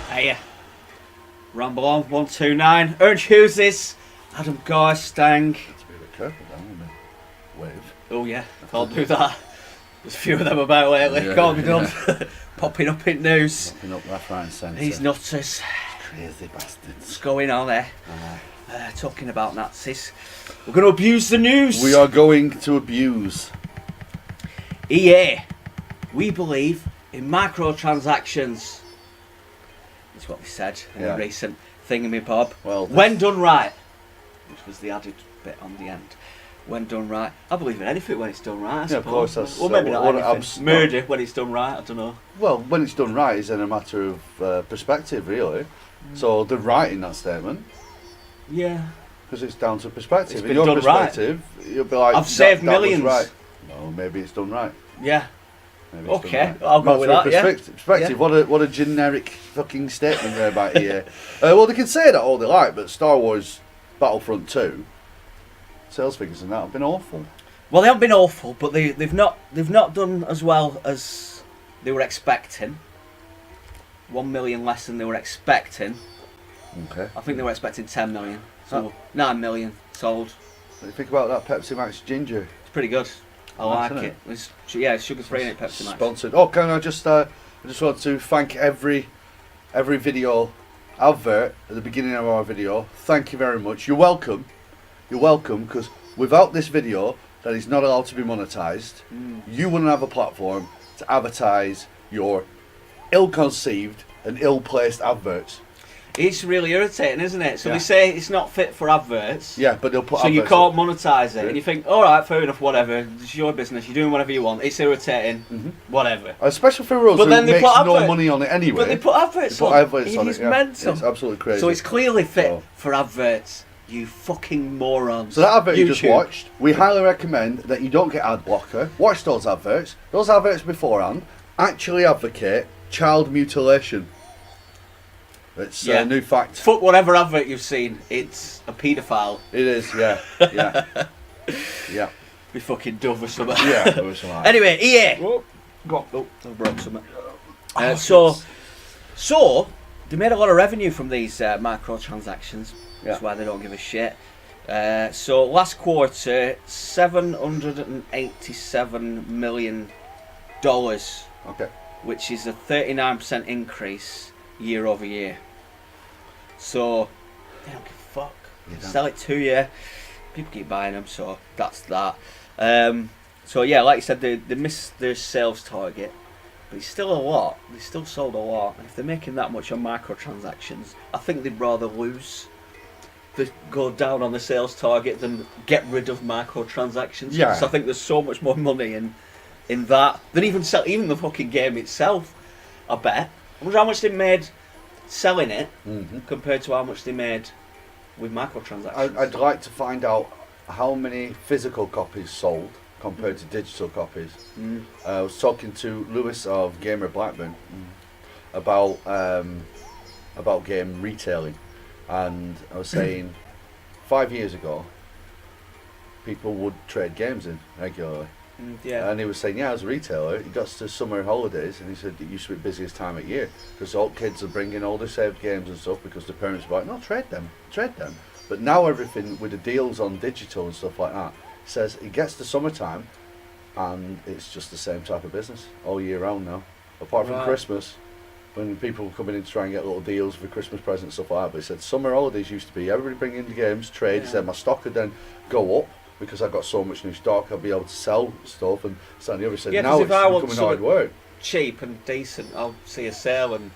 Hey, Ramble on 129. Ernst Hughes, Adam Garstang. That's a bit of a careful down, isn't it? Wave. Oh yeah, can't do that. There's a few of them about lately. Yeah, Can't be done. yeah. Popping up in news. Popping up left, right and centre. These nutters. Crazy bastards. What's going on there? Talking about Nazis. We're going to abuse the news. We are going to abuse. EA. We believe in microtransactions. That's what we said in a recent thingamabob. Well, when done right, which was the added bit on the end. When done right, I believe in anything when it's done right. I suppose. Of course. That's, well, maybe not anything. Murder when it's done right. I don't know. Well, when it's done right, is in a matter of perspective, really. So the right in that statement. Yeah. Because it's down to perspective. It's in been your done perspective, you'll be like, I've saved that millions. Was right. No, maybe it's done right. Yeah. Maybe it's okay, done right. I'll go with that. Perspective. Yeah. What a generic fucking statement there about EA. Well, they can say that all they like, but Star Wars Battlefront 2 sales figures and that have been awful. Well, they haven't been awful, but they've not done as well as they were expecting. 1 million less than they were expecting. Okay. I think they were expecting 10 million. So 9 million sold. What do you think about that Pepsi Max Ginger? It's pretty good. I Nice, like isn't it. It's sugar free in it, Pepsi Max. Sponsored. Oh, can I just want to thank every video advert at the beginning of our video. Thank you very much. You're welcome. You're welcome, because without this video that is not allowed to be monetized, you wouldn't have a platform to advertise your ill-conceived and ill-placed adverts. It's really irritating, isn't it? So Yeah. they say it's not fit for adverts. Yeah, but they'll put So you adverts can't up. monetize it, Yeah. and you think, all right, fair enough, whatever. It's your business. You're doing whatever you want. It's irritating, whatever. Especially for us But who then they makes put no advert- money on it anyway. But they put adverts They put on. adverts on It is it, yeah. mental. It's absolutely crazy. So it's clearly fit So- for adverts. You fucking morons. So that advert you just YouTube. watched, we highly recommend that you don't get ad blocker. Watch those adverts. Those adverts beforehand actually advocate child mutilation. It's a new fact. Fuck whatever advert you've seen. It's a paedophile. It is, yeah, yeah. Be fucking dove or something. Yeah, there was some like Anyway, EA. Oh, go on. I broke something. So they made a lot of revenue from these microtransactions. That's why they don't give a shit. So last quarter, $787 million, Okay. which is a 39% increase year over year. So they don't give a fuck. Sell it to you. People keep buying them, so that's that. So yeah, like you said, they missed their sales target, but it's still a lot. They still sold a lot, and if they're making that much on microtransactions, I think they'd rather lose. They go down on the sales target than get rid of microtransactions. Yeah. So I think there's so much more money in that than even the fucking game itself. I bet. I wonder how much they made selling it compared to how much they made with microtransactions. I'd like to find out how many physical copies sold compared to digital copies. I was talking to Lewis of Gamer Blackburn about game retailing, and I was saying 5 years ago people would trade games in regularly. Yeah. And he was saying, yeah, as a retailer, he got to summer holidays, and he said it used to be the busiest time of year because all kids are bringing all their saved games and stuff because the parents were like, no, trade them. But now everything with the deals on digital and stuff like that, says it gets to summertime, and it's just the same type of business all year round now, apart from Christmas, when people were coming in to try and get little deals for Christmas presents and stuff like that. But he said summer holidays used to be everybody bringing the games, trade. He said my stock would then go up, because I've got so much new stock, I'll be able to sell stuff. And so the other said, now it's becoming hard work. Cheap and decent, I'll see a sale, and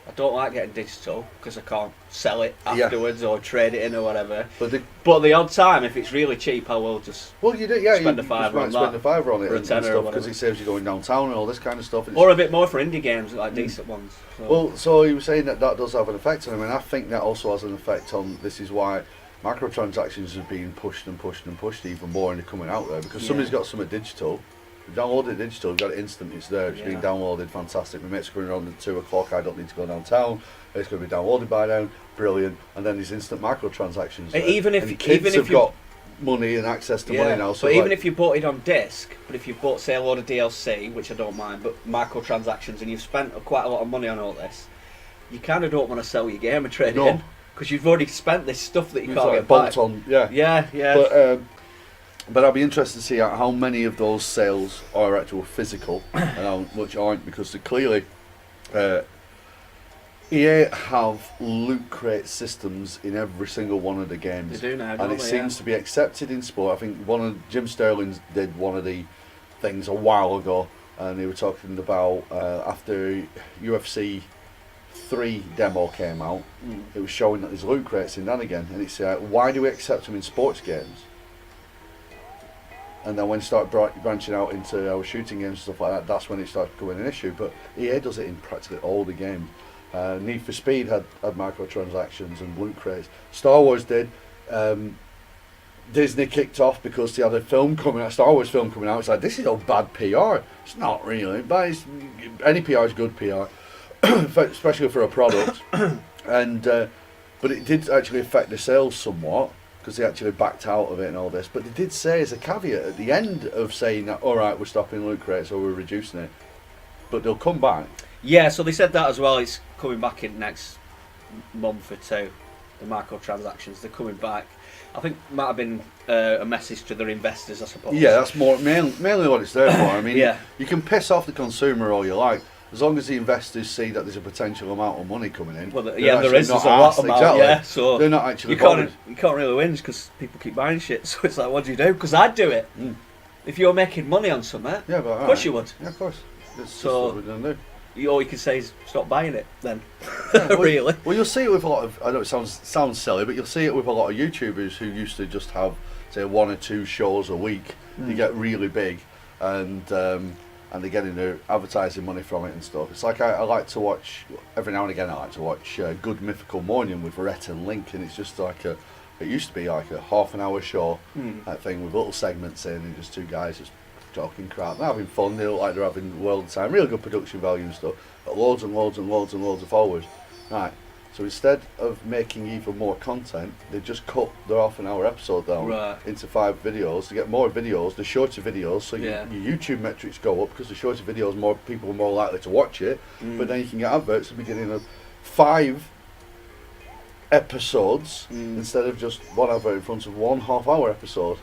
I don't like getting digital because I can't sell it afterwards or trade it in or whatever. But the odd time, if it's really cheap, I will just spend a fiver on spend a fiver on it for a and tenner stuff, because it saves you going downtown and all this kind of stuff. Or a bit more for indie games, like decent ones. So. Well, so he was saying that does have an effect on him, and I think that also has an effect on, this is why microtransactions are being pushed and pushed and pushed even more, and they're coming out there, because somebody's got something digital, we've downloaded it digital, we've got it instant, it's there, it's being downloaded, fantastic, my mate's coming around at 2 o'clock, I don't need to go downtown, it's going to be downloaded by now, brilliant, and then these instant microtransactions. Even if kids have got money and access to money now. So but even if you bought it on disc, but if you bought, say, a load of DLC, which I don't mind, but microtransactions, and you've spent quite a lot of money on all this, you kind of don't want to sell your game and trade it in, because you've already spent this stuff that you can't get back. On, yeah. But I'll be interested to see how many of those sales are actual physical and how much aren't, because they clearly EA have loot crate systems in every single one of the games. They do now, and it seems to be accepted in sport. I think Jim Sterling did one of the things a while ago, and they were talking about after UFC 3 demo came out, it was showing that there's loot crates in that again, and it's why do we accept them in sports games? And then when you start branching out into our shooting games and stuff like that, that's when it starts becoming an issue. But EA does it in practically all the games. Need for Speed had microtransactions and loot crates. Star Wars did. Disney kicked off because they had a film coming out, Star Wars film coming out. It's like, this is all bad PR. It's not really, but any PR is good PR, especially for a product. And but it did actually affect the sales somewhat, because they actually backed out of it and all this. But they did say as a caveat at the end of saying that, all right, we're stopping loot crates or we're reducing it, but they'll come back. Yeah, so they said that as well. It's coming back in next month or two. The microtransactions, they're coming back. I think it might have been a message to their investors, I suppose. Yeah, that's mainly what it's there for. I mean, you can piss off the consumer all you like, as long as the investors see that there's a potential amount of money coming in. Well, there is. There's a lot amount. Exactly. Yeah, so they're not actually. You can't really win because people keep buying shit. So it's like, what do you do? Because I'd do it if you're making money on something. Yeah, but of course you would. Yeah, of course. That's so what we're gonna do. All you can say is stop buying it then. Yeah, well, really. Well, you'll see it with a lot of. I know it sounds silly, but you'll see it with a lot of YouTubers who used to just have, say, 1 or 2 shows a week. They get really big, and they're getting their advertising money from it and stuff. It's like I like to watch every now and again. I like to watch Good Mythical Morning with Rhett and Link, and it's just like it used to be like a half-an-hour show, that thing with little segments in, and just 2 guys just talking crap. They're having fun. They look like they're having the world of time. Really good production value and stuff. But loads and loads and loads and loads of followers. Right. So instead of making even more content, they just cut their half-an-hour episode down into 5 videos to get more videos, the shorter videos, so your YouTube metrics go up, because the shorter videos, more people are more likely to watch it. But then you can get adverts at the beginning of 5 episodes instead of just 1 advert in front of 1 half-hour episode,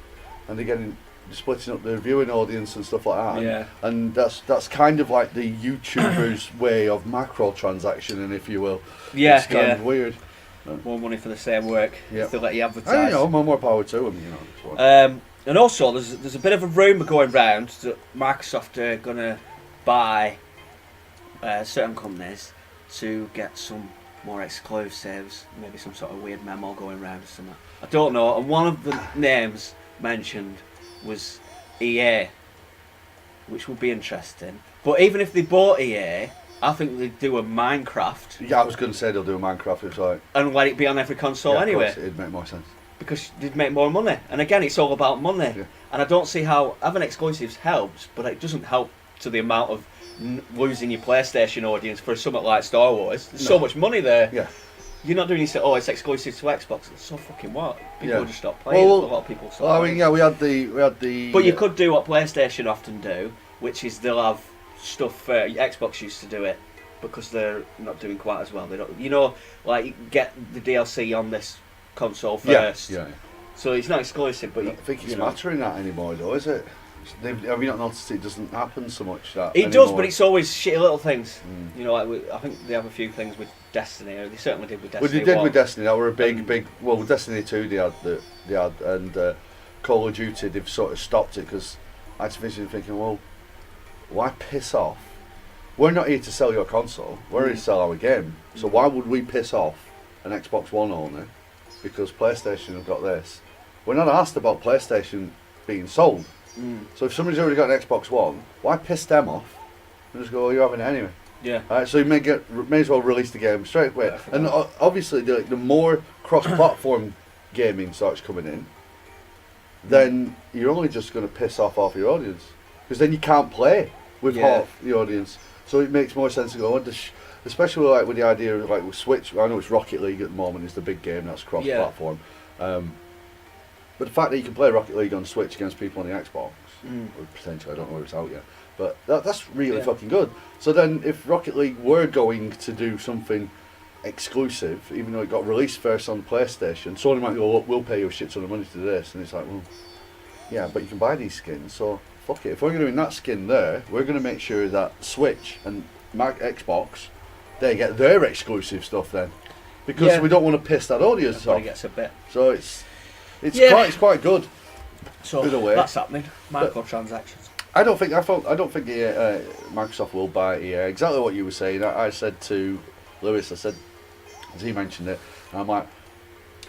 and they're splitting up the viewing audience and stuff like that. Yeah. And that's kind of like the YouTubers' way of macro transaction, and if you will. Yeah, it's kind of weird. More money for the same work. Yeah. If they let you advertise. I don't know, more power to them, you know. And also, there's a bit of a rumour going round that Microsoft are going to buy certain companies to get some more exclusives, maybe some sort of weird memo going round or something. I don't know. And one of the names mentioned was EA, which would be interesting. But even if they bought EA, I think they'd do a Minecraft. Yeah, I was going to say they'll do a Minecraft, it's like, and let it be on every console anyway. Of course, it'd make more sense. Because they'd make more money. And again, it's all about money. Yeah. And I don't see how having exclusives helps, but it doesn't help to the amount of losing your PlayStation audience for something like Star Wars. There's so much money there. Yeah. You're not doing this. Oh, it's exclusive to Xbox. So fucking what? People will just stop playing. Well, a lot of people. I mean, we had the. But you could do what PlayStation often do, which is they'll have stuff. Xbox used to do it because they're not doing quite as well. They don't, like get the DLC on this console first. Yeah. So it's not exclusive, but I don't think it's mattering that anymore, though, is it? Have you not noticed it doesn't happen so much that it anymore? Does, but it's always shitty little things. Like I think they have a few things with Destiny. Or they certainly did with Destiny. Well, they did with Destiny. That were a big. Well, with Destiny 2, they had, and Call of Duty, they've sort of stopped it because Activision thinking, well, why piss off? We're not here to sell your console. We're here to sell our game. So why would we piss off an Xbox One owner because PlayStation have got this? We're not asked about PlayStation being sold. So if somebody's already got an Xbox One, why piss them off and just go, you're having it anyway? Yeah. Alright, so you may as well release the game straight away. And obviously, the more cross-platform gaming starts coming in, then you're only just going to piss off half your audience, because then you can't play with half the audience. So it makes more sense to go, especially like with the idea of like with Switch. I know it's Rocket League at the moment is the big game that's cross-platform. But the fact that you can play Rocket League on Switch against people on the Xbox, Mm. or potentially, I don't know whether it's out yet, but that's really Yeah. fucking good. So then, if Rocket League were going to do something exclusive, even though it got released first on PlayStation, Sony might go, look, we'll pay you a shit ton of money to do this, and it's like, well, yeah, but you can buy these skins, so fuck it. If we're doing that skin there, we're going to make sure that Switch and Xbox, they get their exclusive stuff then, because Yeah. we don't want to piss that audience Everybody off. gets a bit. So it's Yeah. quite good. So Good away. that's happening. Microtransactions. I don't think Microsoft will buy EA. Exactly what you were saying. I said to Lewis, as he mentioned it, and I'm like,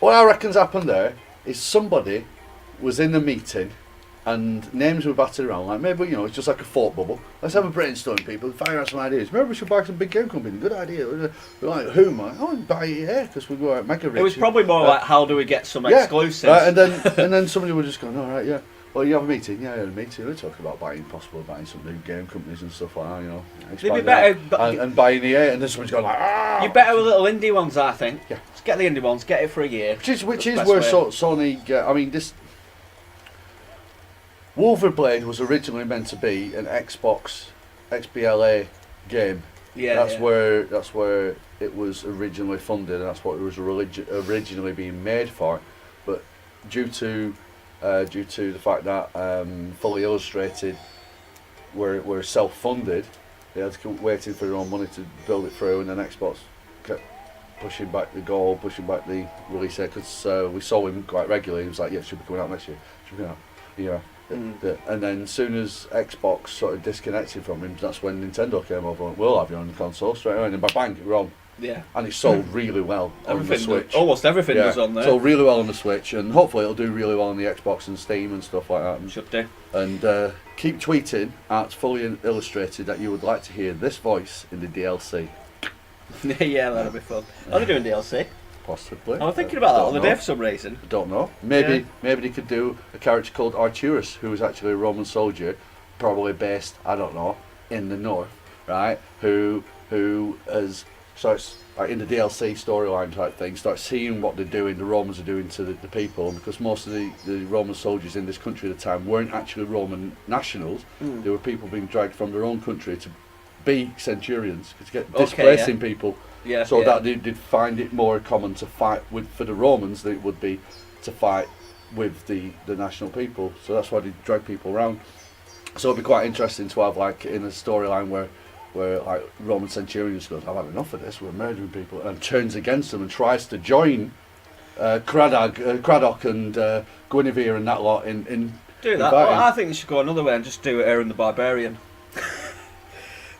what I reckon's happened there is somebody was in a meeting and names were battered around, like maybe, it's just like a thought bubble. Let's have a brainstorm, people, fire out some ideas. Maybe we should buy some big game company. Good idea. We're like, who am I? Oh, buy EA, because we go out mega rich. It was probably more like, how do we get some exclusives? And then somebody would just go, all right, yeah. Well, you have a meeting. Yeah, I had a meeting. We're talking about possibly buying some new game companies and stuff like that, They'd be better, and buying EA, and then someone's going like, ah. You're better with little indie ones, I think. Yeah. Just get the indie ones, get it for a year. Which is That's where the best way. Sony. This Wolverblade was originally meant to be an Xbox XBLA game. Yeah, That's yeah. where it was originally funded, and that's what it was originally being made for. But due to the fact that Fully Illustrated were self-funded, they had to keep waiting for their own money to build it through, and then Xbox kept pushing back the goal, pushing back the release date, because we saw him quite regularly. He was like, yeah, it should be coming out next year, should be coming out. Yeah. And then as soon as Xbox sort of disconnected from him, that's when Nintendo came over and we'll have you on the console straight away, and then bang, we're on. Yeah. And it sold really well on the Switch. Almost everything was on there. Sold really well on the Switch, and hopefully it'll do really well on the Xbox and Steam and stuff like that. Should do. And keep tweeting at Fully Illustrated that you would like to hear this voice in the DLC. Yeah, that'll be fun. Are they doing DLC? Possibly. I was thinking about that Don't on the know. day for some reason. I don't know. Maybe they could do a character called Arturus, who is actually a Roman soldier, probably based, I don't know, in the north, right? Who starts like in the DLC storyline type thing, starts seeing what they're doing, the Romans are doing to the people, because most of the Roman soldiers in this country at the time weren't actually Roman nationals. They were people being dragged from their own country to be centurions, to get displacing people. Yeah. So that they'd find it more common to fight with for the Romans than it would be to fight with the national people. So that's why they drag people around. So it'd be quite interesting to have like in a storyline where like Roman centurions goes, I've had enough of this, we're murdering people, and turns against them and tries to join Craddock and Guinevere and that lot in do that. fighting. Well, I think they should go another way and just do Aaron the Barbarian.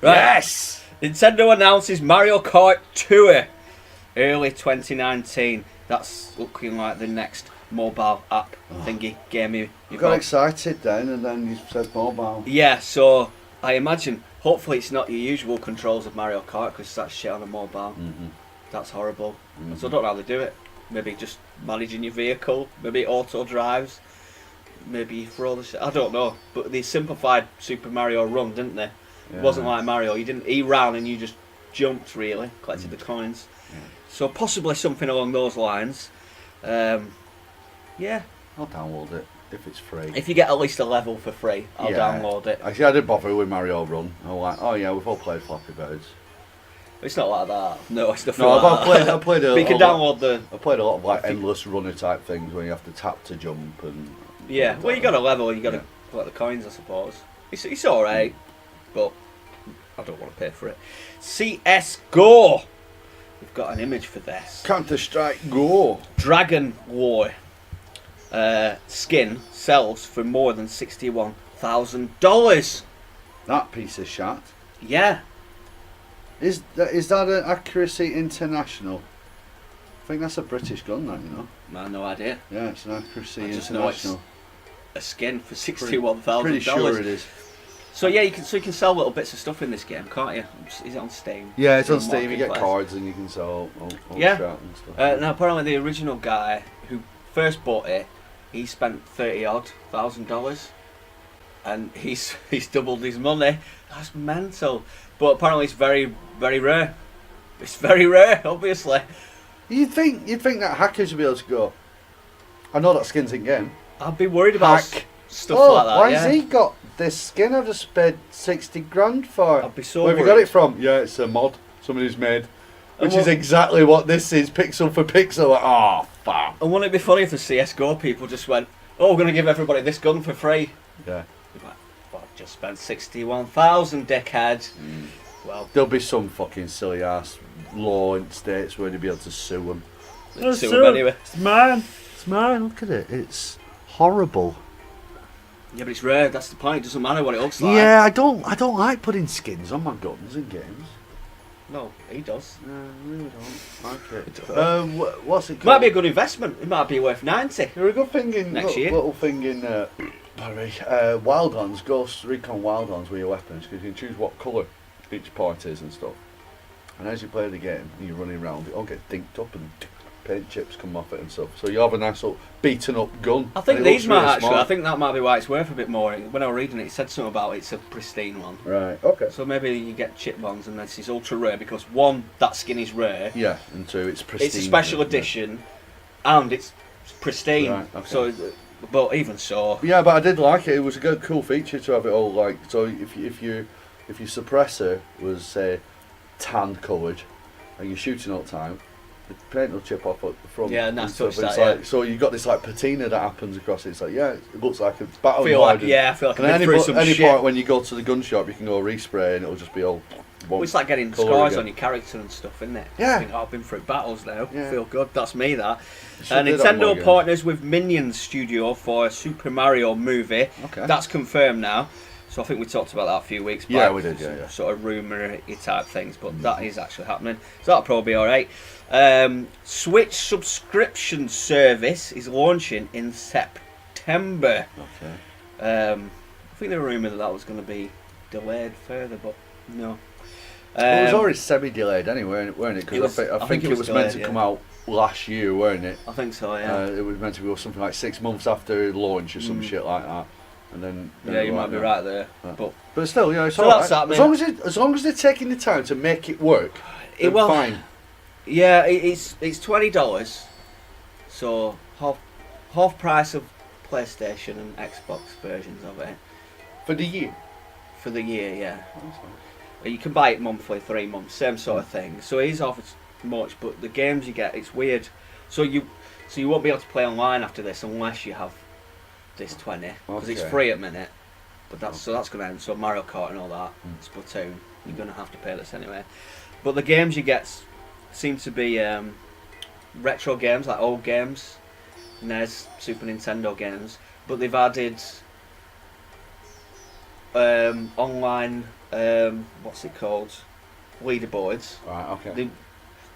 Yes! Nintendo announces Mario Kart Tour early 2019. That's looking like the next mobile app thingy game you Got excited then, and then you said mobile. Yeah, so I imagine hopefully it's not your usual controls of Mario Kart, because that's shit on a mobile. That's horrible. So I don't know how they do it. Maybe just managing your vehicle, maybe it auto drives, maybe you throw the shit. I don't know. But they simplified Super Mario Run, didn't they? Yeah. It wasn't like Mario. He ran and you just jumped, really, collected the coins. So possibly something along those lines. Yeah. I'll download it if it's free. If you get at least a level for free, I'll download it. Actually, I didn't bother with Mario Run. I was like, oh yeah, we've all played Flappy Birds. It's not like that. No, it's nothing No, like that. I played a But you can download the... I played a lot of like endless runner type things where you have to tap to jump and... Yeah, well you got a level, you got to collect the coins, I suppose. It's alright, but I don't want to pay for it. CSGO! We've got an image for this. Counter-Strike Go! Dragon War skin sells for more than $61,000. That piece of shit. Yeah. Is that an Accuracy International? I think that's a British gun, that, you know. Man, no idea. Yeah, it's an Accuracy I just know International. it's a skin for $61,000. Pretty sure it is. So yeah, you can sell little bits of stuff in this game, can't you? Is it on Steam? Yeah, it's on Steam. You get Marketplace. cards and you can sell all Yeah. shit and stuff. Now apparently the original guy who first bought it, he spent $30,000, and he's doubled his money. That's mental. But apparently it's very, very rare. It's very rare, obviously. You'd think that hackers would be able to go, I know that skin's in game. I'd be worried about Hack. stuff like that. Why yeah. has he got this skin I've just paid 60 grand for? I'd be so Where have you got it from? Yeah, it's a mod somebody's made. Which is exactly what this is, pixel for pixel. Like, oh, fuck. And wouldn't it be funny if the CSGO people just went, oh, we're going to give everybody this gun for free? Yeah. Like, well, I've just spent 61,000, dickhead. Well, There'll be some fucking silly ass law in states where they'll be able to sue them. sue them anyway. It's mine. It's mine. Look at it. It's horrible. Yeah, but it's rare. That's the point. It doesn't matter what it looks like. Yeah, I don't like putting skins on my guns in games. No, he does. No, I really don't like it. What's it called? Might be a good investment. It might be worth 90. You're a good thing in Next year. little thing in Wild Huns, Ghost Recon Wild Huns with your weapons, because you can choose what colour each part is and stuff. And as you play the game and you're running around, it all gets dinked up and paint chips come off it and stuff. So you have a nice little beaten up gun. I think and it these looks might really actually. smart. I think that might be why it's worth a bit more. When I was reading it, it said something about it's a pristine one. Right. Okay. So maybe you get chip ones, and this is ultra rare because one, that skin is rare. Yeah, and two, it's pristine. It's a special edition, and it's pristine. Right, okay. So, but even so, Yeah, but I did like it. It was a good, cool feature to have it all like. So if your suppressor was say tan coloured, and you're shooting all the time, the paint will chip off at the front. Yeah, and nice stuff. touch It's that, like, yeah. so you got this like patina that happens across it. It's like, yeah, it looks like a battle. I feel like I've And been any through some any shit. point when you go to the gun shop, you can go respray and it'll just be all. Well, it's like getting colour scars again. on your character and stuff, isn't it? Yeah. I think, oh, I've been through battles now. Yeah. Feel good. That's me, that. Should do that on more Nintendo games. partners with Minions Studio for a Super Mario movie. Okay. That's confirmed now. So I think we talked about that a few weeks back. Yeah, we did, Some yeah. Sort of rumour type things, but that is actually happening. So that'll probably be alright. Switch subscription service is launching in September. Okay. I think there were rumours that was going to be delayed further, but no. Well, it was already semi-delayed anyway, weren't it? Because I think it was meant to delayed, come out last year, weren't it? I think so, yeah. It was meant to be something like 6 months after launch or some shit like that. And then Yeah, you might be right there. Yeah. But still, you know, it's So all that's right. happening. As long as they're taking the time to make it work, then well, fine. yeah, it's $20, so half price of PlayStation and Xbox versions of it For the year. for the year. Yeah, you can buy it monthly, 3 months, same sort of thing. So it is offered much, but the games you get, it's weird. So you won't be able to play online after this unless you have this 20 because it's Okay. free at the minute. But that's going to end. So Mario Kart and all that, Splatoon, you're going to have to pay this anyway. But the games you get seem to be retro games, like old games, NES, Super Nintendo games. But they've added online, what's it called, leaderboards. Right, okay.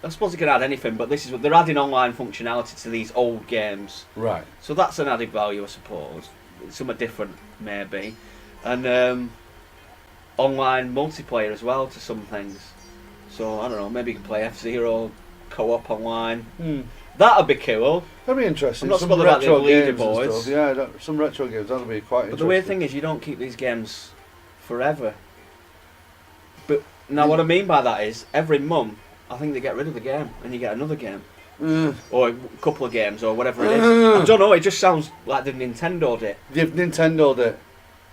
I suppose they can add anything, but this is what they're adding online functionality to these old games. Right. So that's an added value, I suppose. It's somewhat different, maybe. And online multiplayer as well to some things. So, I don't know, maybe you can play F-Zero co-op online. That'd be cool. That'd be interesting. I'm not some spoiled about the retro games and leaderboards. stuff. Yeah, some retro games, that'd be quite interesting. But the weird thing is you don't keep these games forever. But now what I mean by that is, every month, I think they get rid of the game and you get another game. Or a couple of games or whatever it is. I don't know, it just sounds like they've Nintendo'd it. They've Nintendo'd it.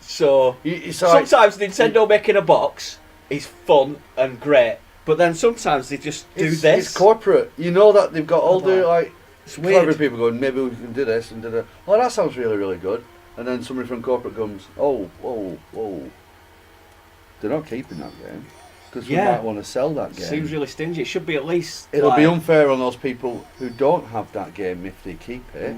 So, It's like, sometimes Nintendo making a box is fun and great, but then sometimes they just do it's this. corporate. You know that they've got all the like It's clever weird. people going, maybe we can do this and do that. Oh, that sounds really, really good. And then somebody from corporate comes, oh, whoa. They're not keeping that game. Because we might want to sell that game. Seems really stingy. It should be at least. It'll like, be unfair on those people who don't have that game if they keep it.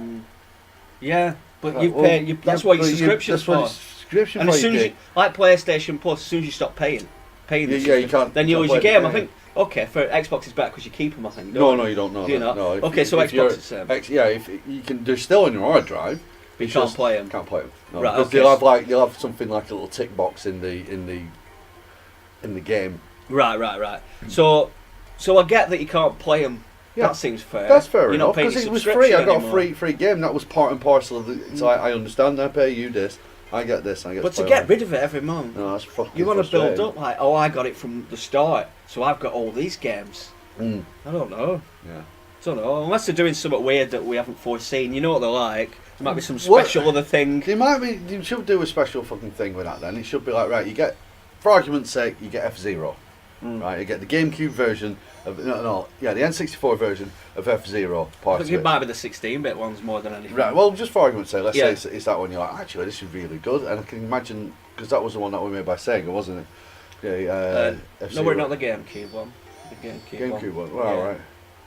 Yeah, but Like, you well, pay. That's what your but subscription's that's what for. your subscription And for as soon you as you, like PlayStation Plus, as soon as you stop paying the you subscription, can't. then you can't lose your play game. the I think. Okay, for Xbox it's better because you keep them. I think. No, you don't know. Do you that. not? No, Okay, so if Xbox you're- is the same. if you can, they're still on your hard drive. But you it's can't just- play them. Can't play them. No, Right, because okay. they'll have something like a little tick box in the game. Right. So I get that you can't play them. Yeah. That seems fair. That's fair You're enough not paying because your it was subscription free. I got anymore. a free game. That was part and parcel of the. It's like I understand. I pay you this. I get this. I get. But to play get on. rid of it every month, No, that's fucking. you want to build frustrating. up like, oh, I got it from the start, so I've got all these games. Mm. I don't know. Yeah. don't know. Unless they're doing something weird that we haven't foreseen. You know what they're like. There might be some special other thing. You should do a special fucking thing with that then. It should be like, right, you get, for argument's sake, you get F-Zero. Right, you get the GameCube version of, the N64 version of F-Zero. I think it might be the 16-bit ones more than anything. Right, well, just for argument's sake, let's say it's that one, you're like, actually, this is really good. And I can imagine, because that was the one that was made by Sega, wasn't it? No, we're not the GameCube one. The GameCube one. Well, right.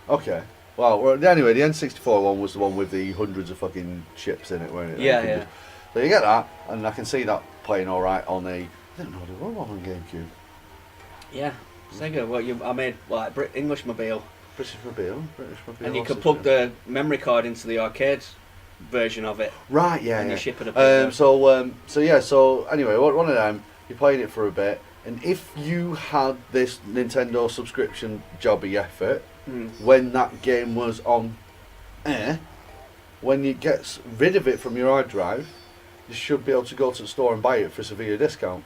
Okay. Well, anyway, the N64 one was the one with the hundreds of fucking chips in it, weren't it? Yeah. So you get that, and I can see that playing all right on a. I didn't know there were one on GameCube. Yeah, Sega. Well, I made like English Mobile. British Mobile. And you could plug the memory card into the arcade version of it. Right. Yeah. And you ship it up. So anyway, one of them, you're playing it for a bit, and if you had this Nintendo subscription jobby effort. When that game was on air, when you get rid of it from your hard drive, you should be able to go to the store and buy it for a severe discount.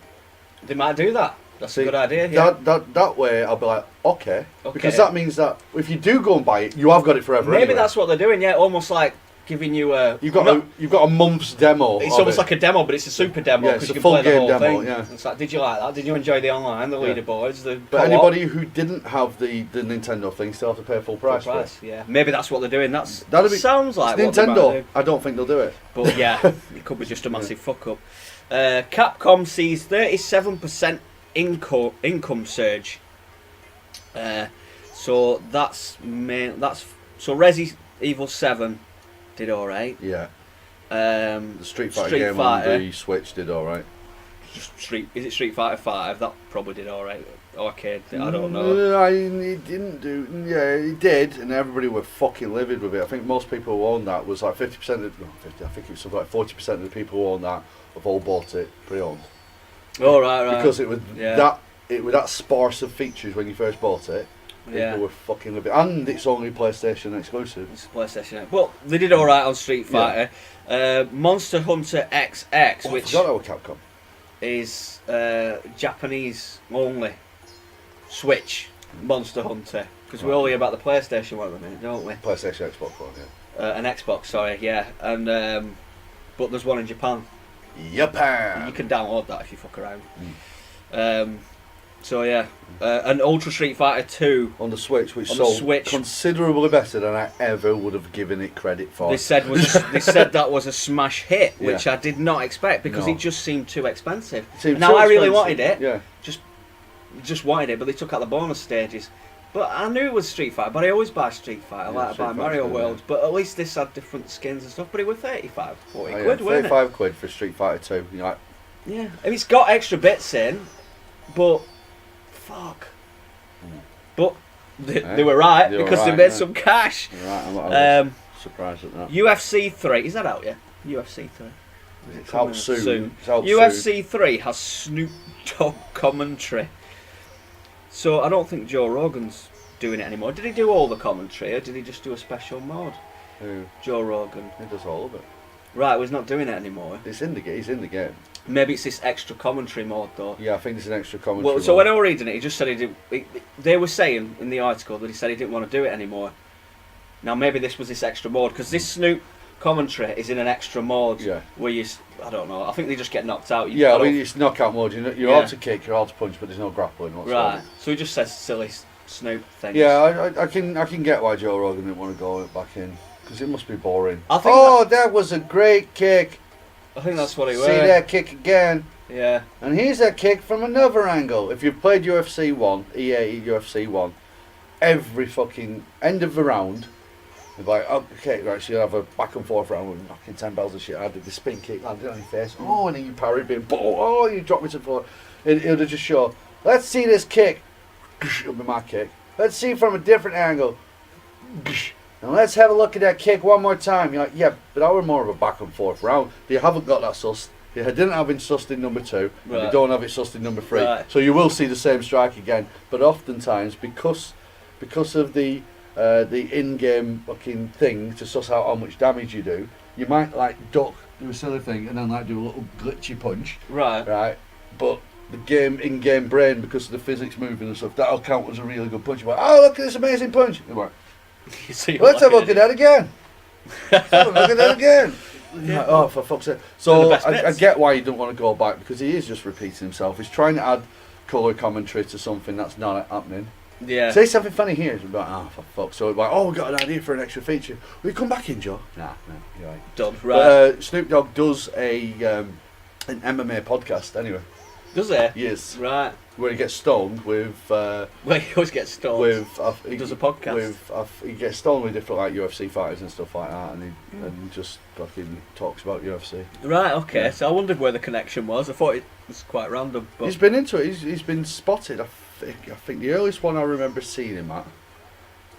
They might do that. That's a good idea. Yeah. That way, I'll be like, okay, because that means that if you do go and buy it, you have got it forever. Maybe anyway. That's what they're doing. Yeah, almost like giving you a. You've got a month's demo. It's almost like a demo, but it's a super demo because you can play the whole thing. Yeah. It's like, did you like that? Did you enjoy the online, the leaderboards, the? But anybody who didn't have the Nintendo thing still have to pay full price. Yeah. Maybe that's what they're doing. Sounds like what Nintendo. I don't think they'll do it. But yeah, it could be just a massive fuck up. Capcom sees 37% income surge. So that's Resident Evil 7 did alright. Yeah. The Street Fighter game on the Switch did alright. Is it Street Fighter 5? That probably did alright. Arcade, I don't know. It didn't do. Yeah, it did, and everybody were fucking livid with it. I think most people who owned that was like 50%. I think it was something like 40% of the people who owned that have all bought it pre-owned. Oh right. Because it was that sparse of features when you first bought it. People were fucking livid, and it's only PlayStation exclusive. It's PlayStation. Well, they did all right on Street Fighter. Monster Hunter XX, which I forgot that was Capcom. Is Japanese only. Switch Monster Hunter, because we all hear about the PlayStation one at the minute, don't we? PlayStation, Xbox One, an Xbox, sorry, yeah, and but there's one in Japan. Japan. You can download that if you fuck around. And Ultra Street Fighter 2 on the Switch, which sold considerably better than I ever would have given it credit for. They said that was a smash hit, which I did not expect because it just seemed too expensive. Now I really wanted it. Yeah. Just wanted it, but they took out the bonus stages. But I knew it was Street Fighter, but I always buy Street Fighter. I buy Mario World, but at least this had different skins and stuff. But it was 35, 40 quid, wasn't it? 35 quid for Street Fighter 2. You're like, yeah, and it's got extra bits in, but fuck. But they were right because they made some cash. Right, I'm surprised at that. UFC 3, is that out yet? UFC 3. It's out soon. UFC 3 has Snoop Dogg commentary. So I don't think Joe Rogan's doing it anymore. Did he do all the commentary or did he just do a special mode? Who? Joe Rogan. He does all of it. Right, well, he's not doing it anymore. He's in the game. Maybe it's this extra commentary mode though. Yeah, I think it's an extra commentary mode. When I was reading it, he just said he didn't. They were saying in the article that he said he didn't want to do it anymore. Now maybe this was this extra mode because this Snoop commentary is in an extra mode where I don't know, I think they just get knocked out. It's knockout mode, you're allowed to kick, you're allowed to punch, but there's no grappling whatsoever. Right, so he just says silly Snoop things. Yeah, I can get why Joe Rogan didn't want to go back in, because it must be boring. That was a great kick. I think that's what he was. See that kick again. Yeah. And here's that kick from another angle. If you've played UFC 1, EA UFC 1, every fucking end of the round, you're like, okay, right, so you have a back and forth round with knocking 10 bells of shit. I did the spin kick, landed on your face. Oh, and then you parry, you drop me to the floor. It'll just show, let's see this kick. It'll be my kick. Let's see from a different angle. And let's have a look at that kick one more time. You're like, yeah, but that was more of a back and forth round. They haven't got that sussed. They didn't have it sussed in number 2. Right. They don't have it sussed in number 3. Right. So you will see the same strike again. But oftentimes, because of the in-game fucking thing to suss out how much damage you do, you might like duck, do a silly thing, and then like do a little glitchy punch. Right. Right. But the in-game brain, because of the physics moving and stuff, that'll count as a really good punch. You're like, oh, look at this amazing punch. You're like, Let's have a look at that again. Let's have a look at that again. Yeah. Like, oh, for fuck's sake. So So I get why you don't want to go back, because he is just repeating himself. He's trying to add colour commentary to something that's not happening. Yeah. Say something funny here. It's like, oh, for fuck's sake. Like, oh, we've got an idea for an extra feature. Will you come back in, Joe? Nah, you're right. Done. Right. But, Snoop Dogg does an MMA podcast anyway. Does he? Yes. Right. Where he gets stoned with. Well, he always gets stoned. He does a podcast. He gets stoned with different like UFC fighters and stuff like that, and and just fucking talks about UFC. Right. Okay. Yeah. So I wondered where the connection was. I thought it was quite random. But He's been into it. He's been spotted. I think the earliest one I remember seeing him at,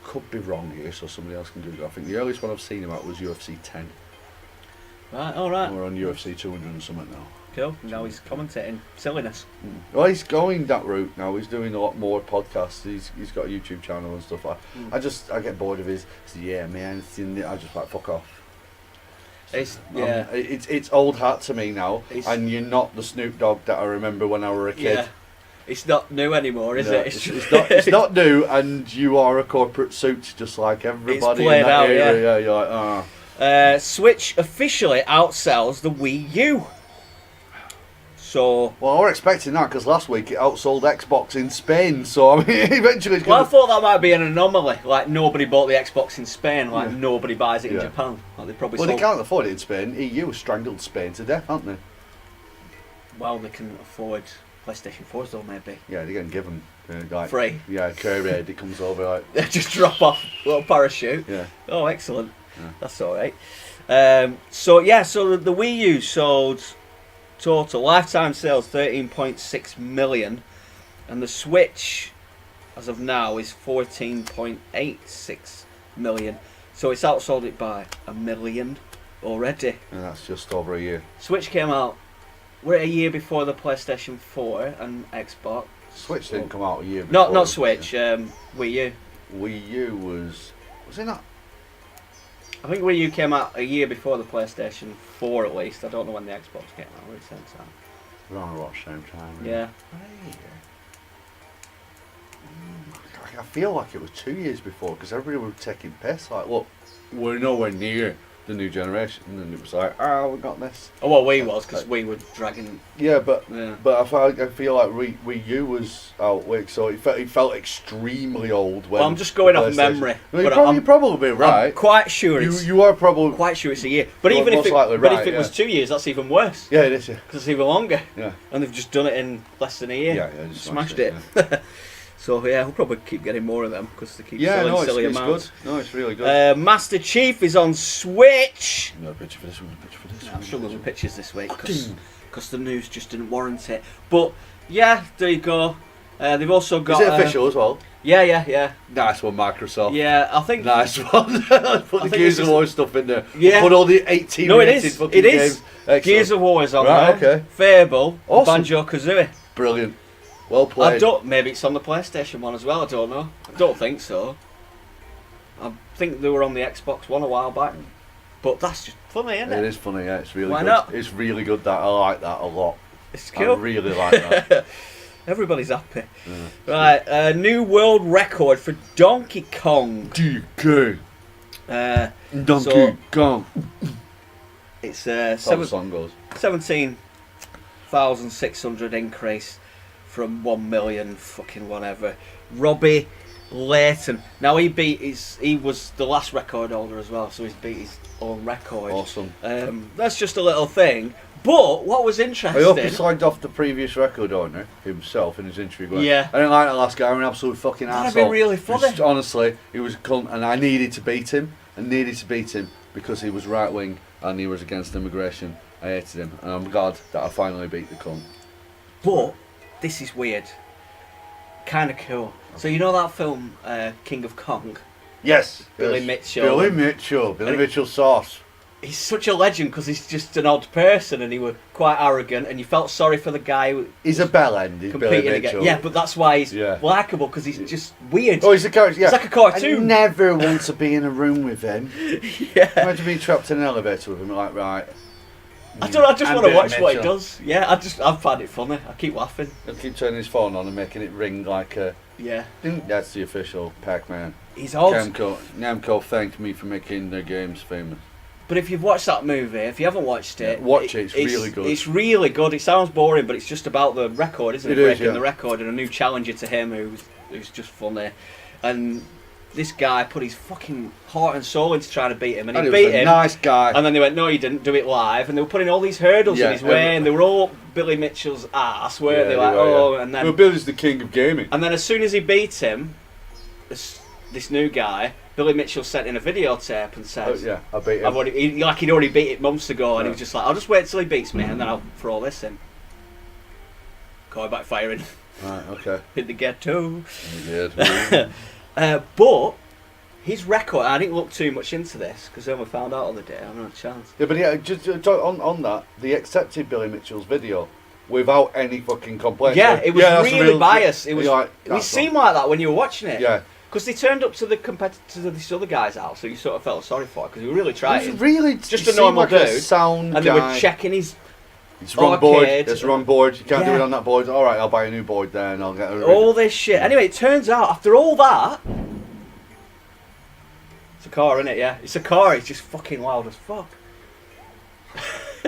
could be wrong here, so somebody else can do it. I think the earliest one I've seen him at was UFC 10. right. All right. We're on UFC 200 and something now. Cool. Now he's commentating silliness. Well, he's going that route now. He's doing a lot more podcasts. He's got a YouTube channel and stuff like that. I get bored of his. Yeah, man. I just like fuck off. It's yeah. It's old hat to me now, It's- and you're not the Snoop Dogg that I remember when I were a kid. Yeah. It's not new anymore, is No, it? it's not new, and you are a corporate suit just like everybody in played that out, area. yeah. You're like, ah. Switch officially outsells the Wii U. So. Well, we're expecting that because last week it outsold Xbox in Spain. So I mean, eventually it's Well, I going. thought that might be an anomaly. Like nobody bought the Xbox in Spain. Like Yeah. nobody buys it in Yeah. Japan. Like they probably. Well, they sold... can't afford it in Spain. EU has strangled Spain to death, haven't they? Well, they can afford PlayStation 4s though, maybe. Yeah, they're getting given like Free. Yeah, courier. It comes over like. Just drop off little parachute. Yeah. Oh, excellent. Yeah. That's all right. So the Wii U sold total lifetime sales 13.6 million, and the Switch, as of now, is 14.86 million. So it's outsold it by 1 million already. And that's just over a year. Switch came out. We're a year before the PlayStation 4 and Xbox. Switch didn't come out a year before. Not Switch. Wii U. Wii U was it not? I think Wii U came out a year before the PlayStation 4 at least. I don't know when the Xbox came out. It sounds that. Around about the same time. Really. Yeah. I feel like it was 2 years before because everybody was taking piss. Like, look, we're nowhere near the new generation, and it was like, we got this. Oh well, Wii was because we were dragging. Yeah, but Yeah. I feel like Wii U was out week, so it felt extremely old. When Well, I'm just going the off PlayStation- memory. Well, but you're probably right. I'm quite sure it's. You are probably. Quite sure it's a year. But You're even if most it, likely but right, if it was yeah. 2 years, that's even worse. Yeah, it is. Yeah. Because it's even longer. Yeah. And they've just done it in less than a year. Yeah, just Smashed it. Yeah. So yeah, we'll probably keep getting more of them because they keep Yeah, selling no, silly it's amounts. good. No, it's really good. Master Chief is on Switch. No picture for this one. Picture for this I'm one. struggling with pictures this week because the news just didn't warrant it. But yeah, there you go. They've also got. Is it official as well? Yeah. Nice one, Microsoft. Yeah, I think. Nice one. Put the think Gears it's of just- War stuff in there. Yeah. Put all the 18 No, it rated is. fucking It is. games. Excellent. Gears of War is on Right, there. okay. Fable. Awesome. Banjo Kazooie. Brilliant. Well played. I don't. Maybe it's on the PlayStation one as well. I don't know. I don't think so. I think they were on the Xbox One a while back. But that's just funny, isn't it? It is funny, yeah. It's really Why good. not? It's really good. That I like that a lot. It's cool. I really like that. Everybody's happy. Yeah. Right, new world record for Donkey Kong. DK. Donkey So- Kong. It's That's how the song goes. 17,600 increase from 1 million fucking whatever. Robbie Layton. Now he was the last record holder as well, so he's beat his own record. Awesome. That's just a little thing. But what was I hope he interesting? signed off the previous record owner himself in his interview. Going, Yeah. I didn't like that last guy. I'm an absolute fucking That'd asshole. be really funny. Honestly, he was a cunt, and I needed to beat him. Because he was right wing and he was against immigration. I hated him, and I'm glad that I finally beat the cunt. But this is weird. Kind of cool. So you know that film King of Kong? Yes, Billy yes. Mitchell. Billy And- Mitchell sauce. He's such a legend because he's just an odd person and he was quite arrogant and you felt sorry for the guy who He's a bellend. He's Billy competing Mitchell. against. Yeah, but that's why he's Yeah. likeable because he's just weird. Oh, he's a character. Yeah, He's like a cartoon. I never want to be in a room with him. Yeah. Imagine being trapped in an elevator with him. Like, right. I don't know, I just I'm want to Billy watch what he Mitchell. does. Yeah, I find it funny. I keep laughing. He'll keep turning his phone on and making it ring like a Yeah. That's the official Pac-Man. He's old. Namco thanked me for making their games famous. But if you've watched that movie, if you haven't watched it, watch it. It's really good. It's really good. It sounds boring, but it's just about the record, isn't it? Breaking the record and a new challenger to him who's just funny. And this guy put his fucking heart and soul into trying to beat him, and he beat him. Nice guy. And then they went, no, you didn't do it live, and they were putting all these hurdles in his way, and they were all up Billy Mitchell's ass, weren't they? Like, and then. Well, Billy's the king of gaming. And then as soon as he beat him, this new guy, Billy Mitchell sent in a videotape and said, I beat him. He'd already beat it months ago, and he was just like, I'll just wait till he beats me, and then I'll throw this in. Going back firing. Right, okay. In the ghetto. Good. But his record, I didn't look too much into this because then we found out on the day. I haven't had a chance. Yeah, but just on that, they accepted Billy Mitchell's video without any fucking complaints. Yeah, it was really biased. It was. Like, it seemed like that when you were watching it. Yeah. Because they turned up to the competitors of this other guy's house, so you sort of felt sorry for it because he was really trying. He was really just a normal like dude, a sound and guy. they were checking his. It's wrong board. It's wrong board. You can't do it on that board. All right, I'll buy a new board then. I'll get all this shit. Anyway, it turns out after all that, it's a car, isn't it? Yeah, it's a car. It's just fucking loud as fuck.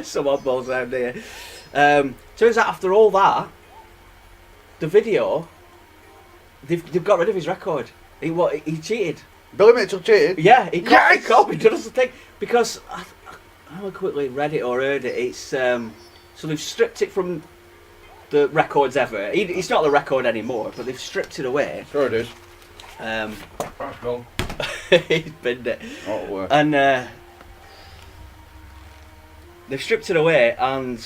Some oddballs out there. Turns out after all that, the video, they've got rid of his record. He cheated. Billy Mitchell cheated? Yeah, he copied. That's the thing. Because I haven't quickly read it or heard it. It's so they've stripped it from the records ever. It's not the record anymore, but they've stripped it away. Sure it is. That's cool. He's binned it. Oh, and they've stripped it away, and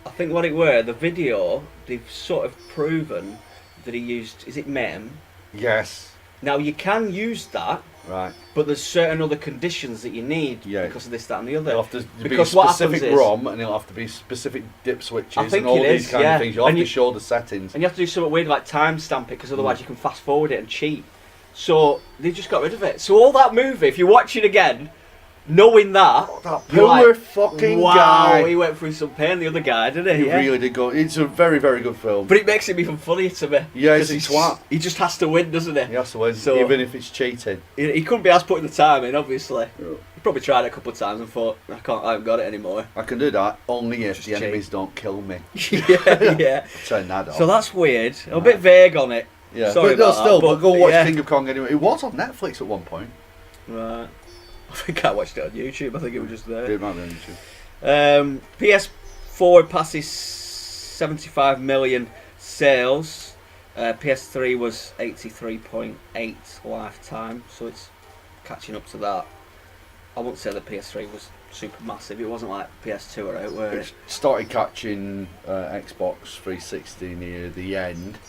I think what it were, the video, they've sort of proven that he used, is it mem? Yes. Now you can use that, right? But there's certain other conditions that you need because of this, that, and the other. It'll have to because be specific ROM, and it'll have to be specific dip switches, and all these kind of things. You'll have to show the settings, and you have to do something weird like timestamp it, because otherwise you can fast forward it and cheat. So they just got rid of it. So all that movie, if you watch it again, knowing that, poor fucking guy. He went through some pain. The other guy, didn't he? He really did go. It's a very, very good film. But it makes it even funnier to me. Yeah, he's a twat. He just has to win, doesn't he? He has to win, so, even if it's cheating. He couldn't be asked putting the time in, obviously. Yeah. He probably tried it a couple of times and thought, I haven't got it anymore. I can do that only if the enemies don't kill me. yeah. Turn that off. So that's weird. I'm a bit vague on it. Yeah. Sorry about that, but go watch yeah. King of Kong anyway. It was on Netflix at one point. Right. I think I watched it on YouTube. I think it was just there. It might be on YouTube. PS4 passes 75 million sales. PS3 was 83.8 lifetime, so it's catching up to that. I wouldn't say the PS3 was super massive. It wasn't like PS2 or out, where it started catching Xbox 360 near the end.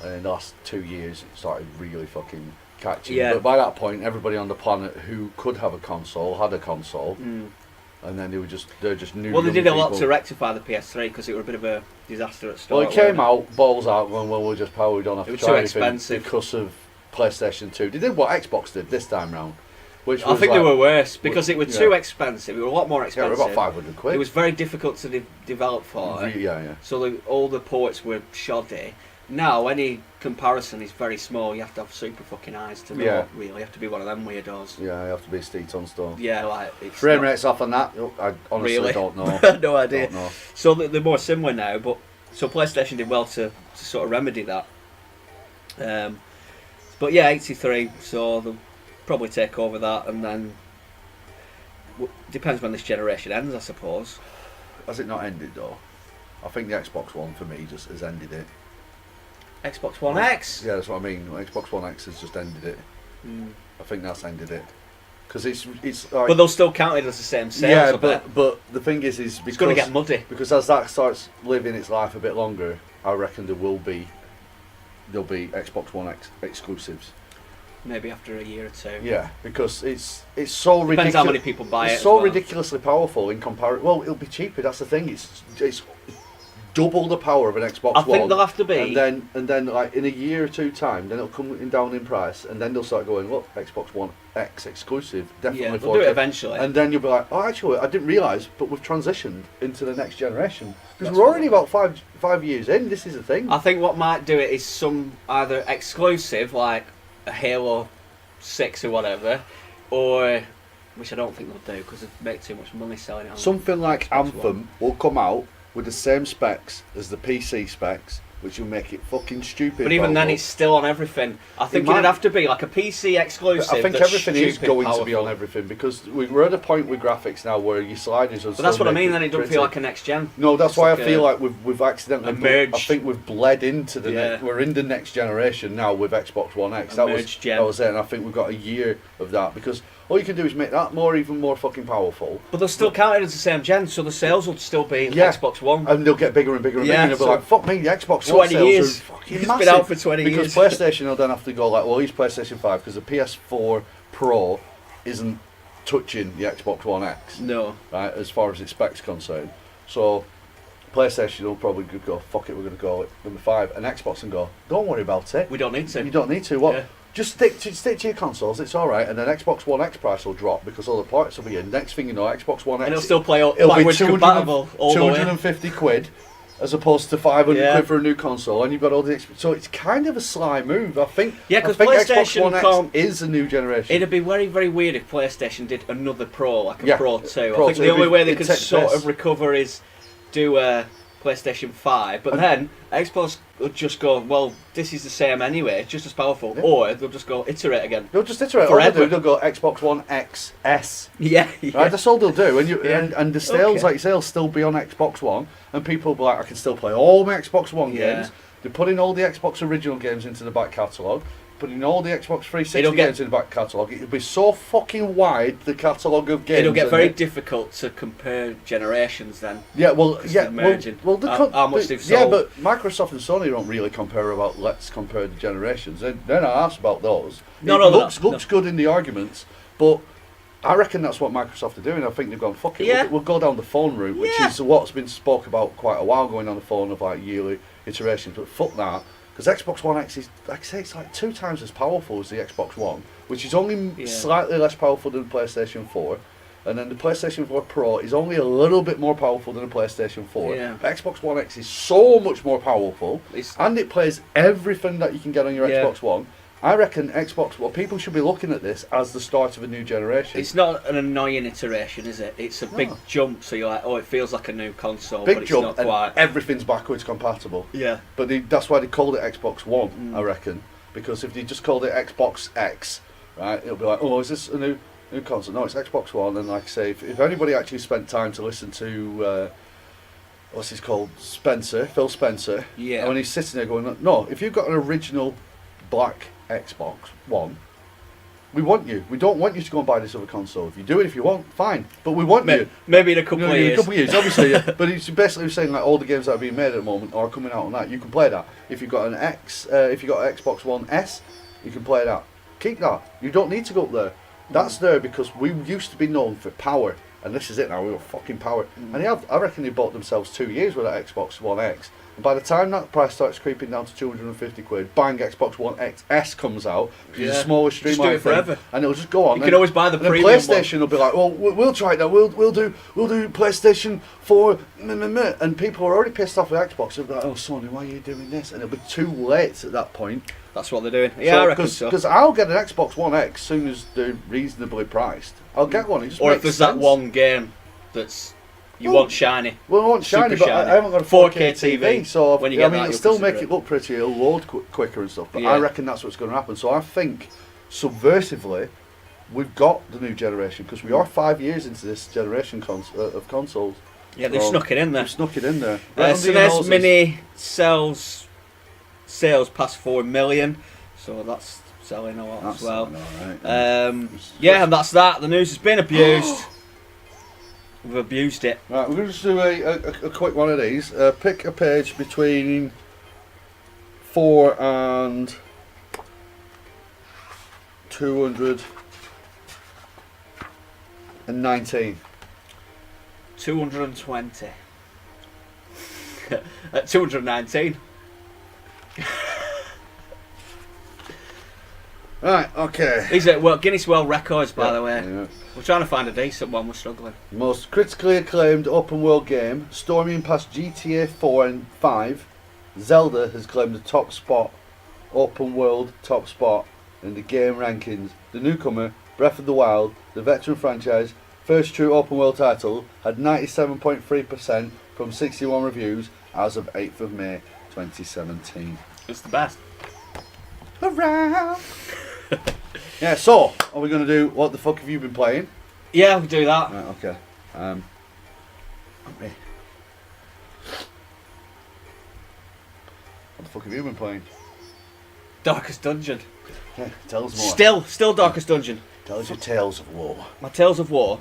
In the last 2 years, it started really fucking catching. Yeah. But by that point, everybody on the planet who could have a console had a console, and then they're just new. Well, they did a lot to rectify the PS3 because it was a bit of a disaster at start. Well, it came out balls out when we're just power. We don't have to try anything. It was too expensive because of PlayStation 2. They did what Xbox did this time round. Which I think they were worse because it was too expensive. It was a lot more expensive. Yeah, about £500. It was very difficult to develop for. Yeah. So all the ports were shoddy. Now any comparison is very small. You have to have super fucking eyes to know. Yeah. Really, you have to be one of them weirdos. Yeah, you have to be Steve on stone. Yeah, like frame rates off on that. I honestly don't know. No idea. Don't know. So they're more similar now, but so PlayStation did well to sort of remedy that. But yeah, 83. So they'll probably take over that, and then depends when this generation ends, I suppose. Has it not ended though? I think the Xbox One for me just has ended it. Xbox One X? Yeah, that's what I mean. Xbox One X has just ended it. I think that's ended it. Because it's like... But they'll still count it as the same sales. Yeah, but the thing is because... It's going to get muddy. Because as that starts living its life a bit longer, I reckon there'll be Xbox One X exclusives. Maybe after a year or two. Yeah, because it's so ridiculous. Depends how many people buy it. It's so ridiculously powerful in comparison. Well, it'll be cheaper. That's the thing. It's double the power of an Xbox One. I think they'll have to be. And then like in a year or two time, then it'll come down in price, and then they'll start going, look, Xbox One X exclusive, definitely. Yeah, they'll do it eventually. And then you'll be like, oh, actually, I didn't realise, but we've transitioned into the next generation because That's we're already about five years in. This is the thing. I think what might do it is some either exclusive like a Halo 6 or whatever, or which I don't think they'll do because they make too much money selling it on Something like Xbox Anthem One. will come out with the same specs as the PC specs, which will make it fucking stupid. But even then, powerful. it's still on everything. I think might- it'd have to be like a PC exclusive. I think that's everything is stupid going to be powerful. on everything because we're at a point with graphics now where your sliders are. But that's what I mean. Then it doesn't feel like a next gen. No, that's It's why like I feel a- like we've accidentally. a merge. I think we've bled into the. Yeah. We're in the next generation now with Xbox One X. A That was merged gen. that was it, and I think we've got a year of that because all you can do is make that even more fucking powerful. But they'll still count it as the same gen, so the sales will still be Yeah. Xbox One. And they'll get bigger and bigger and Yeah, bigger. And they'll so be like, fuck me, the Xbox 20 One sales years. are fucking It's massive. been out for 20 because years. PlayStation will then have to go like, well, use PlayStation 5 because the PS4 Pro isn't touching the Xbox One X, No. right, as far as its specs concerned. So PlayStation will probably go, fuck it, we're going to go with number 5. And Xbox and go, don't worry about it. We don't need to. You don't need to. What? Yeah. Just stick to your consoles. It's all right. And then Xbox One X price will drop because all the parts will be in. Next thing you know, Xbox One X. And it'll still play it'll be backwards compatible all the way. 250 quid as opposed to 500 Yeah. quid for a new console, and you've got all the. So it's kind of a sly move. I think. Yeah, 'cause I think PlayStation Xbox One X can't- is a new generation. It'd be very, very weird if PlayStation did another Pro, like a Yeah, Pro 2. Pro I think 2, the only way they it could takes sort this. of recover is do a PlayStation 5, but then Xbox would just go, well, this is the same anyway, it's just as powerful, Yeah. or they'll just go iterate again. They'll just iterate. All Forever. they'll go Xbox One XS. Yeah, yeah. Right, that's all they'll do, and Yeah. and the sales, Okay. like you say, will still be on Xbox One, and people will be like, I can still play all my Xbox One Yeah. games. They're putting all the Xbox original games into the back catalogue, putting all the Xbox 360 It'll get- games in the back catalogue. It'll be so fucking wide, the catalogue of games. It'll get and very it- difficult to compare generations then. Yeah, well, 'cause yeah, they're merging. well, the How much they've yeah, sold. but Microsoft and Sony don't really compare about. Let's compare the generations. They're not asked about those. No, it no, they're looks not, looks good in the arguments, but I reckon that's what Microsoft are doing. I think they've gone fuck it. Yeah. We'll go down the phone route, which Yeah. is what's been spoke about quite a while, going on the phone of like yearly iterations. But fuck that, because Xbox One X is, like I say, it's like 2 times as powerful as the Xbox One, which is only Yeah. slightly less powerful than the PlayStation 4. And then the PlayStation 4 Pro is only a little bit more powerful than the PlayStation 4. Yeah. Xbox One X is so much more powerful, It's- and it plays everything that you can get on your Yeah. Xbox One. I reckon Xbox. Well, people should be looking at this as the start of a new generation. It's not an annoying iteration, is it? It's a big No. jump, so you're like, oh, it feels like a new console, Big but it's jump, not and quite. everything's backwards compatible. Yeah. But that's why they called it Xbox One, Mm. I reckon. Because if they just called it Xbox X, right, it'll be like, oh, is this a new console? No, it's Xbox One. And like I say, if anybody actually spent time to listen to, what's his called, Phil Spencer, Yeah. and when he's sitting there going, no, if you've got an original black Xbox One, we want you. We don't want you to go and buy this other console. If you do it, if you want, fine. But we want you. Maybe in a couple No, of in years. a couple of years, obviously. Yeah. But he's basically saying like all the games that are being made at the moment are coming out on that. You can play that. If you've got an if you've got an Xbox One S, you can play that. Keep that. You don't need to go up there. That's there because we used to be known for power, and this is it now. We got fucking power. And I reckon they bought themselves 2 years with that Xbox One X. And by the time that price starts creeping down to 250 quid, bang, Xbox One XS comes out. It's Yeah. a smaller Just do streamlined it forever. thing, and it'll just go on. You can always buy the and then premium PlayStation will be like, well, we'll try it now. We'll do PlayStation 4, and people are already pissed off with Xbox. They'll be like, oh, Sony, why are you doing this? And it'll be too late at that point. That's what they're doing. Yeah, I reckon so. Because I'll get an Xbox One X as soon as they're reasonably priced. I'll get one. It just Or if makes there's sense. that one game that's you Well, want shiny. Well, I want shiny, Super but shiny. I haven't got a 4K 4K TV, so when you I get mean, that, it'll you'll still make consider it look pretty. It'll load quicker and stuff. But Yeah. I reckon that's what's going to happen. So I think subversively, we've got the new generation because we are 5 years into this generation of consoles. Yeah, they've So snuck it in there. We've snuck it in there. Right under your SNES noses. Mini sales past 4 million, so that's selling a lot That's as well. all right. Yeah, and that's that. The news has been abused. We've abused it. Right, we're going to just do a quick one of these. Pick a page between 4 and 219. 220. At 219. Right, okay. He's at Guinness World Records, by the way. Yeah. We're trying to find a decent one, we're struggling. Most critically acclaimed open world game, storming past GTA 4 and 5, Zelda has claimed the top spot, open world top spot in the game rankings. The newcomer, Breath of the Wild, the veteran franchise, first true open world title, had 97.3% from 61 reviews as of 8th of May 2017. It's the best. Hurrah! Yeah, so, are we going to do what the fuck have you been playing? Yeah, we'll do that. Right, okay. Okay. What the fuck have you been playing? Darkest Dungeon. Yeah, tell us more. Still Darkest Dungeon. Tell us your tales of war. My Tales of War.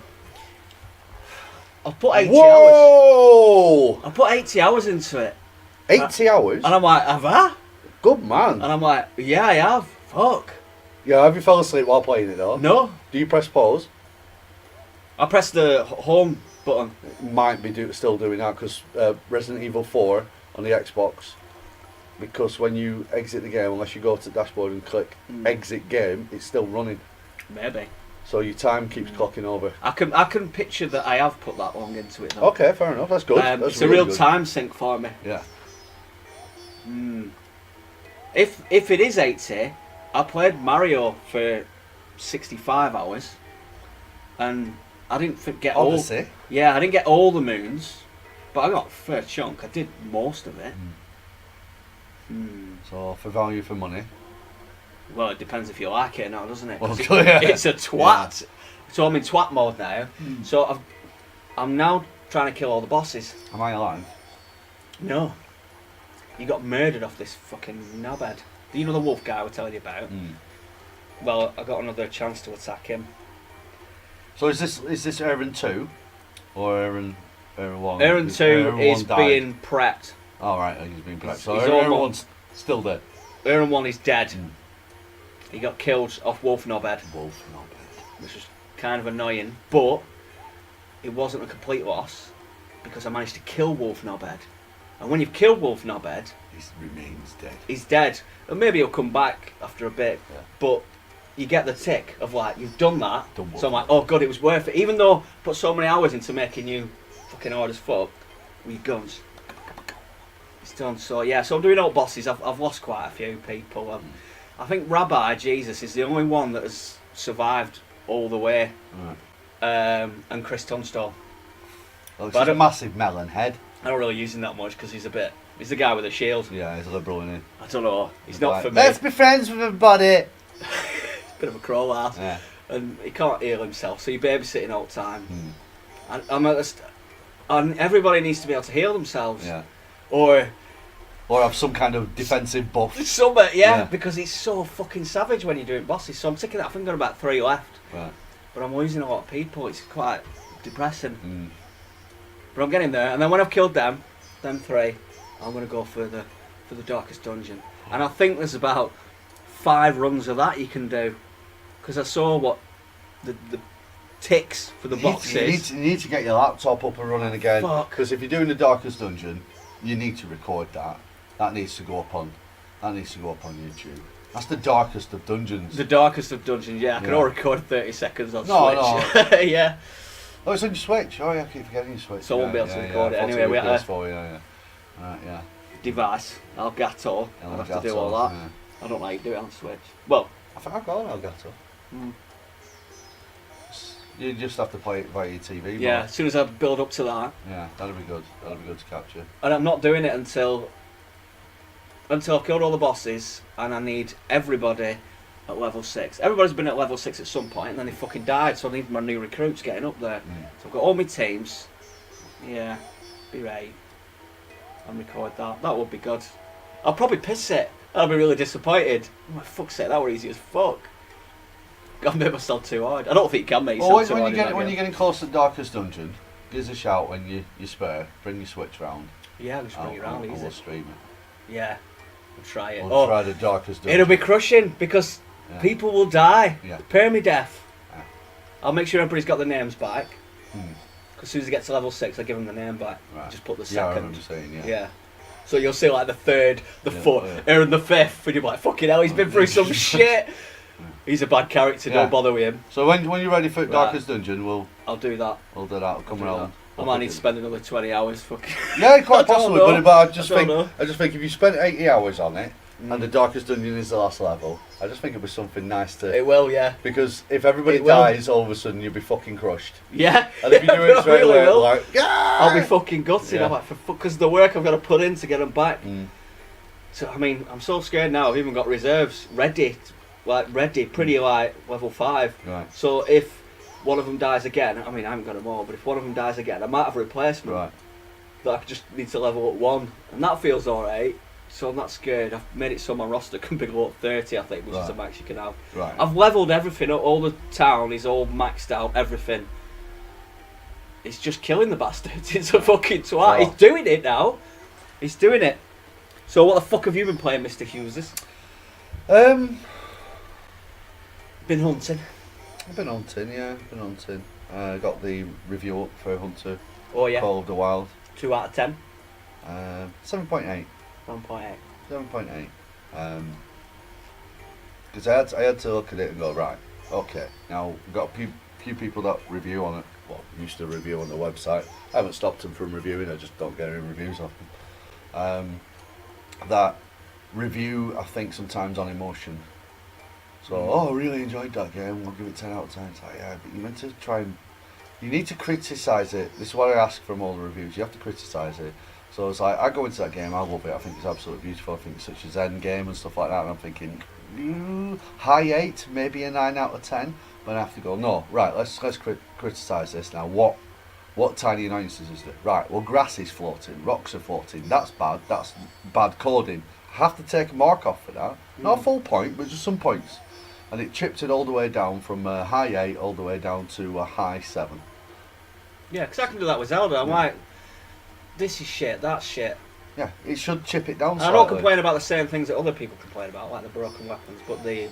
I've put 80 hours. Whoa! I put 80 hours into it. 80 hours? And I'm like, have I? Good man. And I'm like, yeah, I have. Fuck. Yeah, have you fell asleep while playing it though? No. Do you press pause? I pressed the home button. It might be still doing that because Resident Evil 4 on the Xbox, because when you exit the game, unless you go to the dashboard and click exit game, it's still running. Maybe. So your time keeps clocking over. I can picture that I have put that long into it though. Okay, fair enough. That's good. That's it's really a real good. time sink for me. Yeah. If it is 80, I played Mario for 65 hours, and I didn't get all. Odyssey. Yeah, I didn't get all the moons, but I got a fair chunk. I did most of it. So for value for money. Well, it depends if you like it or not, doesn't it? 'Cause Well, yeah. It's a twat. Yeah. So I'm in twat mode now. So I'm now trying to kill all the bosses. Am I alive? No. You got murdered off this fucking knobhead. You know the wolf guy I was telling you about? Well, I got another chance to attack him. So is this Aaron 2 or Aaron 1? Aaron 2 is being prepped. Oh right, he's being prepped. So he's Aaron almost 1's still dead. Aaron 1 is dead. He got killed off Wolf Knobhead, Wolf Knobhead. which was kind of annoying, but it wasn't a complete loss because I managed to kill Wolf Knobhead. And when you've killed Wolf Knobhead, He remains dead. he's dead. And maybe he'll come back after a bit, but you get the tick of like, you've done that. So I'm like, oh god, it was worth it. Even though I put so many hours into making you fucking hard as fuck with your guns. It's done. So yeah, so I'm doing all bosses. I've lost quite a few people. I think Rabbi Jesus is the only one that has survived all the way. And Chris Tunstall. Oh, it's a massive melon head. I don't really use him that much because he's the guy with a shield. Yeah, he's a liberal, isn't he? I don't know. He's not for me. Let's be friends with everybody. Bit of a crawl ass. Yeah. And he can't heal himself, so you're babysitting all the time. And everybody needs to be able to heal themselves. Yeah. Or have some kind of defensive buff. Yeah, because it's so fucking savage when you're doing bosses. So I'm taking that. I think I've got about 3 left. Right. But I'm losing a lot of people. It's quite depressing. But I'm getting there. And then when I've killed them 3, I'm going to go for the Darkest Dungeon. And I think there's about 5 runs of that you can do. Because I saw what the ticks for the boxes. You need to get your laptop up and running again. Fuck. Because if you're doing the Darkest Dungeon, you need to record that. That needs to go up on YouTube. That's the darkest of dungeons. The Darkest of Dungeons, yeah. I can all record 30 seconds on Switch. No. Yeah. Oh, it's on your Switch. Oh, yeah, I keep forgetting your Switch. So I won't be able to record it anyway. We had a device, Elgato. I'd have to do all that. Yeah. I don't like do it on Switch. Well, I think I've got an Elgato. You just have to play it via your TV. Yeah, as soon as I build up to that. Yeah, that'll be good. That'll be good to capture. And I'm not doing it until I've killed all the bosses, and I need everybody at level 6. Everybody's been at level 6 at some point, and then they fucking died, so I need my new recruits getting up there. So I've got all my teams. Yeah, be right. And record that. That would be good. I'll probably piss it. I'll be really disappointed. Oh, my fuck's sake, that were easy as fuck. I've made myself too hard. I don't think you can make yourself too hard. When you're getting close to the Darkest Dungeon, give us a shout when you spare. Bring your Switch round. Yeah, I'll just bring it round easy. We'll stream it. Yeah, we'll try it. We'll try the Darkest Dungeon. It'll be crushing because people will die. Yeah. Permadeath. Yeah. I'll make sure everybody's got their names back. As soon as I get to level 6, I give them the name back. Right. Just put the Yeah, I second. remember saying, Yeah. So you'll see like the 3rd, the Yeah, 4th, yeah. and the 5th, and you're like, fucking hell, he's been through some shit. He's a bad character, Yeah. don't bother with him. So when you're ready for Right. Darkest Dungeon, we'll I'll do that. do that. I'll come around. I might need to spend another 20 hours fucking... Yeah, quite I don't possibly, know. but I just I don't think know. if you spent 80 hours on it, and the Darkest Dungeon is the last level, I just think it'd be something nice to... It will, yeah. Because if everybody It will. dies, all of a sudden you'll be fucking crushed. Yeah. And if you do it straight really away, will. like, yeah! I'll be fucking gutted. Yeah. I'm like, because the work I've got to put in to get them back. Mm. So, I mean, I'm so scared now. I've even got reserves ready. Pretty like level 5. Right. So if one of them dies again, I mean, I haven't got them all, but if one of them dies again, I might have a replacement. Right. That I just need to level up 1. And that feels alright. So I'm not scared. I've made it so my roster can be go up 30, I think, which is the max you can have. Right. I've leveled everything up. All the town is all maxed out, everything. It's just killing the bastards. It's a fucking twat. Wow. He's doing it now. He's doing it. So what the fuck have you been playing, Mr. Hughes? Been hunting. I've been hunting, yeah. Got the review up for Hunter Oh yeah. Call of the Wild. 2 out of 10. 7.8. 1.8. 7.8. Because I had to look at it and go, right, okay, now we've got a few people that review on it, well, used to review on the website. I haven't stopped them from reviewing, I just don't get any reviews off them. That review, I think, sometimes on emotion. So, I really enjoyed that game, I'll give it 10 out of 10. It's like, yeah, but you meant to try and... You need to criticise it. This is what I ask from all the reviews. You have to criticise it. So it's like, I go into that game, I love it, I think it's absolutely beautiful, I think it's such a zen game and stuff like that, and I'm thinking, high 8, maybe a 9 out of 10, but I have to go, no, right, let's criticise this now. What tiny annoyances is there? Right, well, grass is floating, rocks are floating, that's bad coding. I have to take a mark off for that. Not a full point, but just some points. And it chipped it all the way down from a high 8 all the way down to a high 7. Yeah, because I can do that with Zelda. I'm like, this is shit, that's shit. Yeah, it should chip it down And I slightly. don't complain about the same things that other people complain about, like the broken weapons, but the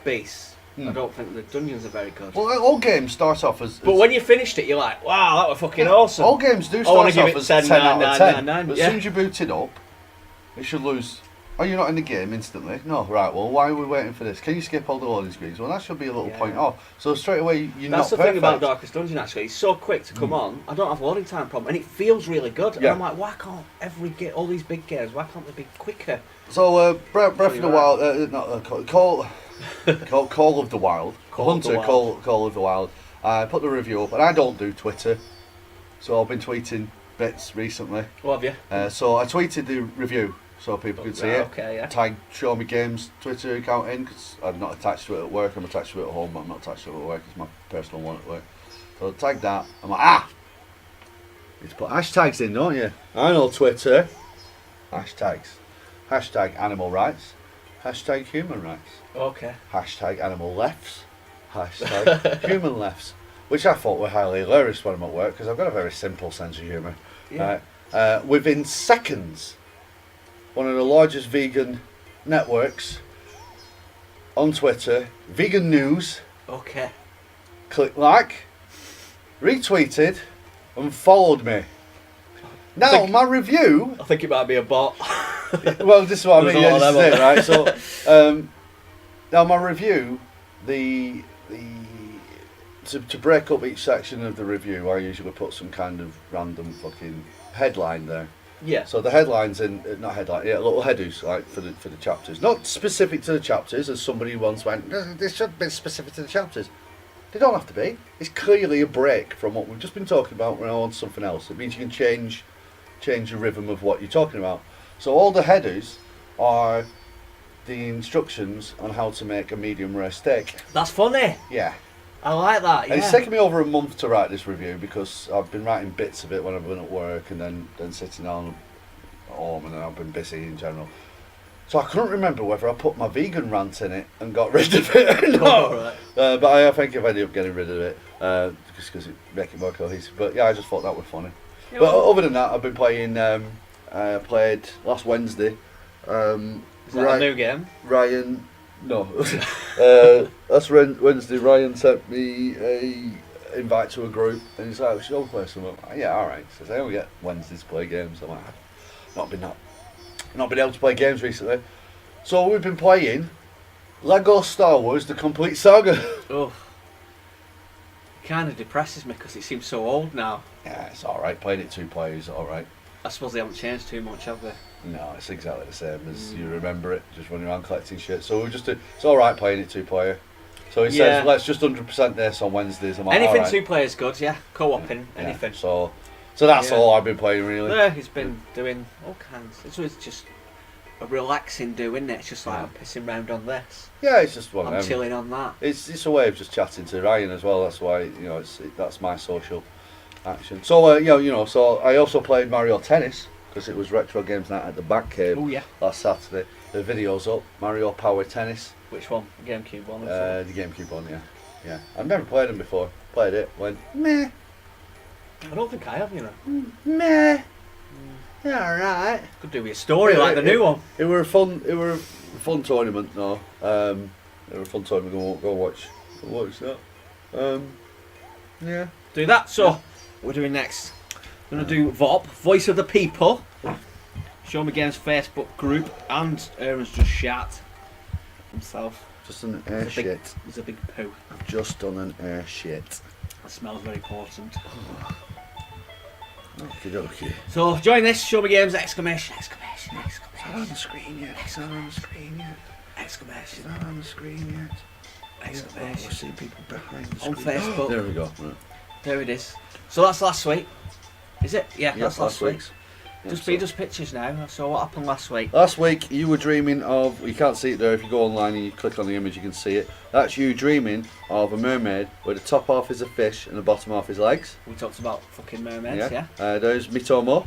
base. I don't think the dungeons are very good. Well, all games start off as... But when you finished it, you're like, wow, that was fucking awesome. All games do I wanna start give off it as 10 out of 10. 9, But yeah. as soon as you boot it up, it should lose... Oh, you're not in the game instantly? No, right, well, why are we waiting for this? Can you skip all the loading screens? Well, that should be a little point off. So straight away, you're That's not the thing perfect. about Darkest Dungeon, actually. It's so quick to come on. I don't have a loading time problem, and it feels really good. And Yeah. I'm like, why can't all these big games, why can't they be quicker? So, Breath of the right. Wild... Call of the Wild. Call of the Hunter, Wild. Call of the Wild. I put the review up, and I don't do Twitter. So I've been tweeting bits recently. What have you? So I tweeted the review so people could see it. Okay, yeah. Tag Show Me Games Twitter account in because I'm not attached to it at work. I'm attached to it at home, but I'm not attached to it at work. It's my personal one at work. So tag that. I'm like, you need to put hashtags in, don't you? I know Twitter. Hashtags. Hashtag animal rights. Hashtag human rights. Okay. Hashtag animal lefts. Hashtag human lefts. Which I thought were highly hilarious when I'm at work because I've got a very simple sense of humour. Yeah. Within seconds, one of the largest vegan networks on Twitter, Vegan News, Okay. clicked like, retweeted, and followed me. Now, my review... I think it might be a bot. Well, this is what I mean, There's a yeah, lot this of is it, right? So, now my review, to break up each section of the review, I usually put some kind of random fucking headline there. Yeah. So the headlines not headline, yeah, little headers like for the chapters, not specific to the chapters, as somebody once went. This should be specific to the chapters. They don't have to be. It's clearly a break from what we've just been talking about. We're on something else. It means you can change the rhythm of what you're talking about. So all the headers are the instructions on how to make a medium rare steak. That's funny. Yeah. I like that, yeah. And it's taken me over a month to write this review because I've been writing bits of it when I've been at work and then sitting down at home, and then I've been busy in general. So I couldn't remember whether I put my vegan rant in it and got rid of it or not. Oh, right. But I think I've ended up getting rid of it just because it make it more cohesive. But yeah, I just thought that was funny. Yeah, But well, other than that, I've been playing. Played last Wednesday. is that a new game? Ryan, no. Last Wednesday, Ryan sent me invite to a group, and he's like, we should all play some. I'm like, yeah, alright. He says, I only get Wednesdays to play games. I'm like, not been able to play games recently. So we've been playing Lego Star Wars: The Complete Saga. Oh, it kind of depresses me because it seems so old now. Yeah, it's alright. Playing it 2 players, alright. I suppose they haven't changed too much, have they? No, it's exactly the same as you remember it, just running around collecting shit. So it's alright playing it 2 player. So he says, let's just 100% this on Wednesdays. I'm like, anything right. 2 players good, yeah. Co-oping, anything. So that's all I've been playing really. Yeah, he's been doing all kinds. It's just a relaxing do, isn't it? It's just like I'm pissing round on this. Yeah, it's just one of them. I'm chilling on that. It's a way of just chatting to Ryan as well. That's why that's my social action. So so I also played Mario Tennis because it was Retro Games Night at the Batcave. Oh yeah. Last Saturday. The video's up. Mario Power Tennis. Which one? The GameCube one? The GameCube one, yeah. I've never played them before. Played it. Went meh. I don't think I have, you know. Meh. Yeah, alright. Could do with a story like the new one. It were a fun tournament, no. It were a fun tournament. Go watch that. Yeah. Do that. So, what we're doing next. We're going to do VOP, Voice of the People. Show Me Games Facebook group, and Aaron's just shat himself. Just an air shit. There's a big poo. I've just done an air shit. That smells very important. Okay. So join this, Show Me Games, exclamation. It's not on the screen yet. Exclamation. It's not on the screen yet. Exclamation. We're seeing people behind the On screen. Facebook. There we go. Right. There it is. So that's last week. Is it? Yeah, that's last week. week's. Just pictures now. So what happened last week? Last week you were dreaming of, you can't see it there, if you go online and you click on the image you can see it. That's you dreaming of a mermaid where the top half is a fish and the bottom half is legs. We talked about fucking mermaids, yeah? There's Mitomo.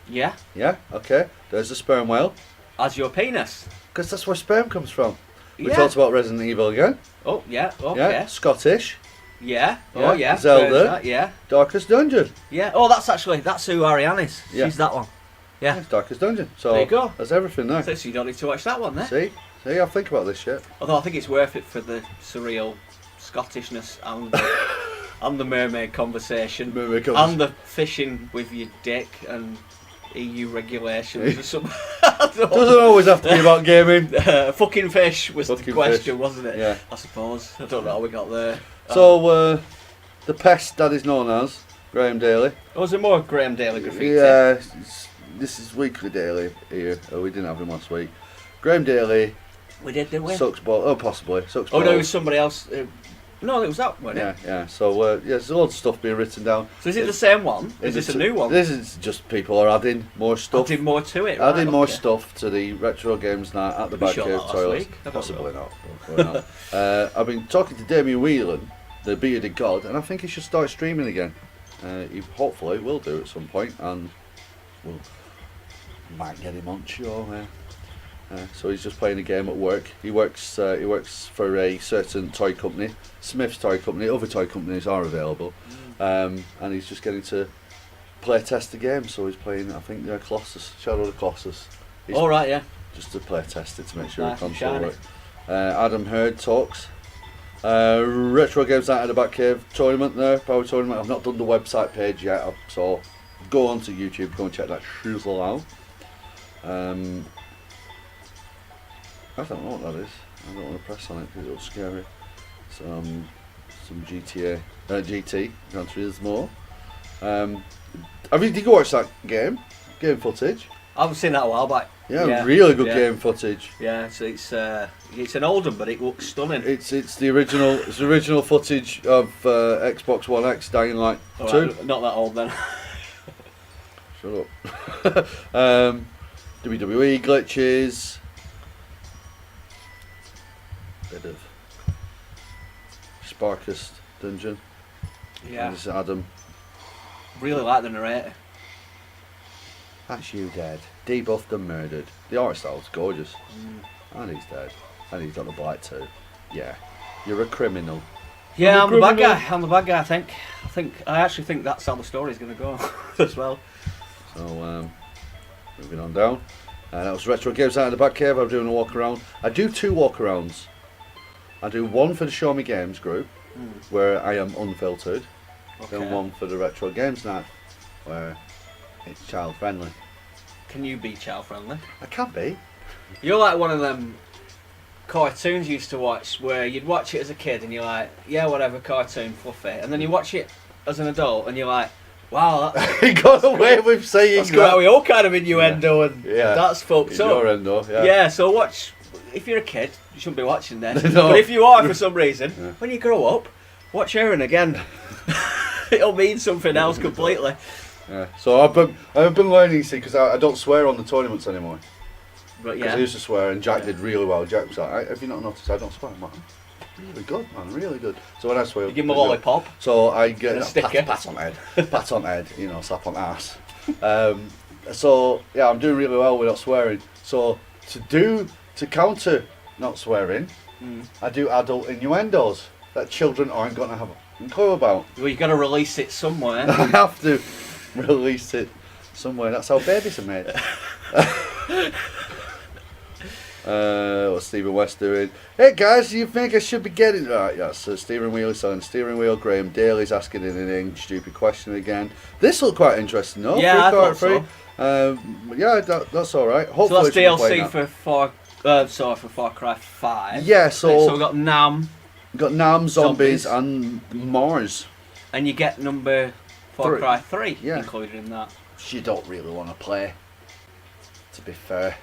Yeah. Yeah, okay. There's the sperm whale. As your penis. Because that's where sperm comes from. We Yeah. talked about Resident Evil again. Oh, yeah, okay. Yeah, Scottish. Yeah. Oh, yeah. Zelda. That, yeah. Darkest Dungeon. Yeah. Oh, that's who Ariane is. Yeah. She's that one. Yeah. It's Darkest Dungeon. So there you go. That's everything now. So you don't need to watch that one, then. See, I'll think about this shit. Although I think it's worth it for the surreal Scottishness and the mermaid conversation. And the fishing with your dick and EU regulations or something. Doesn't always have to be about gaming. Fucking fish was Fucking the question, fish. wasn't it? Yeah. I suppose. I don't know how we got there. So, the pest that is known as Graham Daly. Oh, was there more Graham Daly graffiti? Yeah, this is weekly Daly here. We didn't have him last week. Graham Daly We did, didn't we? sucks ball. Oh, possibly sucks Oh ball. no, it was somebody else. No, it was that one. Yeah. So there's a lot of stuff being written down. So is it the same one? Is this a new one? This is just people are adding more stuff. Adding more to it. Adding right, more okay. stuff to the Retro Games Night at the We Bad showed Cave that last toilets. week. I don't Possibly know. not. I've been talking to Damien Whelan, the bearded god, and I think he should start streaming again. He hopefully will do at some point, and we'll might get him on show. So he's just playing a game at work. He works for a certain toy company, Smith's Toy Company. Other toy companies are available, and he's just getting to play test the game. So he's playing, I think, Colossus, Shadow of the Colossus. All right, yeah. Just to play test it to make sure Nice the and console shiny. works. Adam Hurd talks. Retro Games Night at the Batcave tournament there, power tournament. I've not done the website page yet, so go on to YouTube, go and check that shizzle out. I don't know what that is. I don't want to press on it because it'll scare me. Some GT, Gran Turismo. Did you watch that game footage? I haven't seen that a while back. Yeah, really good game footage. Yeah, so it's an old one, but it looks stunning. It's the original footage of Xbox One X Dying Light 2. Right, not that old then. Shut up. WWE glitches. Bit of Sparkest Dungeon. Yeah. And this is Adam. Really like the narrator. That's you dead. Debuffed and murdered. The art style's gorgeous. And he's dead. And he's got the black too. Yeah. You're a criminal. Yeah, I'm the bad guy. I actually think that's how the story's going to go as well. So, moving on down. That was Retro Games Out of the Batcave. I'm doing a walk around. I do 2 walk arounds. I do one for the Show Me Games group, where I am unfiltered, then one for the retro games night, where it's child friendly. Can you be child friendly? I can be. You're like one of them cartoons you used to watch where you'd watch it as a kid and you're like, yeah, whatever, cartoon, fluffy. And then you watch it as an adult and you're like, wow, He got away with saying that's got away all kind of innuendo and Yeah. that's fucked up. Innuendo, yeah. Yeah, so watch, if you're a kid, you shouldn't be watching this. No. But if you are for some reason, Yeah. when you grow up, watch Aaron again. It'll mean something else completely. Yeah. So I've been learning, see, because I don't swear on the tournaments anymore. But Because yeah. I used to swear, and Jack did really well. Jack was like, have you not noticed I don't swear? I'm like, really good, man, really good. So when I swear... You give him a lollipop. So I get And a sticker. pat on head, pat on head, slap on ass. So yeah, I'm doing really well with not swearing. So to counter not swearing, I do adult innuendos that children aren't going to have a clue about. Well, you got to release it somewhere. I have to release it somewhere. That's how babies are made. What's Stephen West doing? Hey guys, do you think I should be getting... Right, yeah, so Steering Wheel is on Steering Wheel. Graham Daly's asking an stupid question again. This looked quite interesting, though. Yeah, I thought so. Yeah, that's alright. So Hopefully that's DLC for Far Cry 5. Yeah, So so we've got Nam, we've got Nam, Zombies, Zombies. and Mars. and you get number Far Cry 3 Yeah. included in that. Which you don't really want to play, to be fair.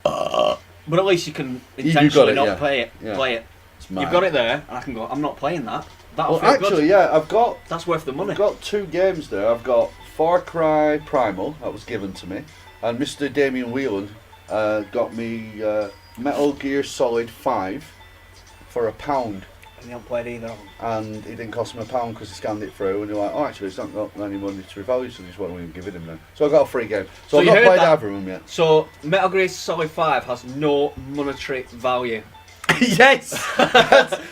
But at least you can You intentionally got it, not play it. Yeah. Play it. It's mine. You've got it there, and I can go, I'm not playing that. That'll Well, feel actually, good. yeah, I've got That's worth the money. I've got 2 games there. I've got Far Cry Primal, that was given to me, and Mr. Damien Whelan got me Metal Gear Solid 5 for £1, And you haven't played either of them. and it didn't cost him £1 because he scanned it through, and they're like, oh, actually, it's not got any monetary value, so just won't even give it him then. So I got a free game. So I've you not heard played that? either of them yet. So, Metal Gear Solid 5 has no monetary value. Yes!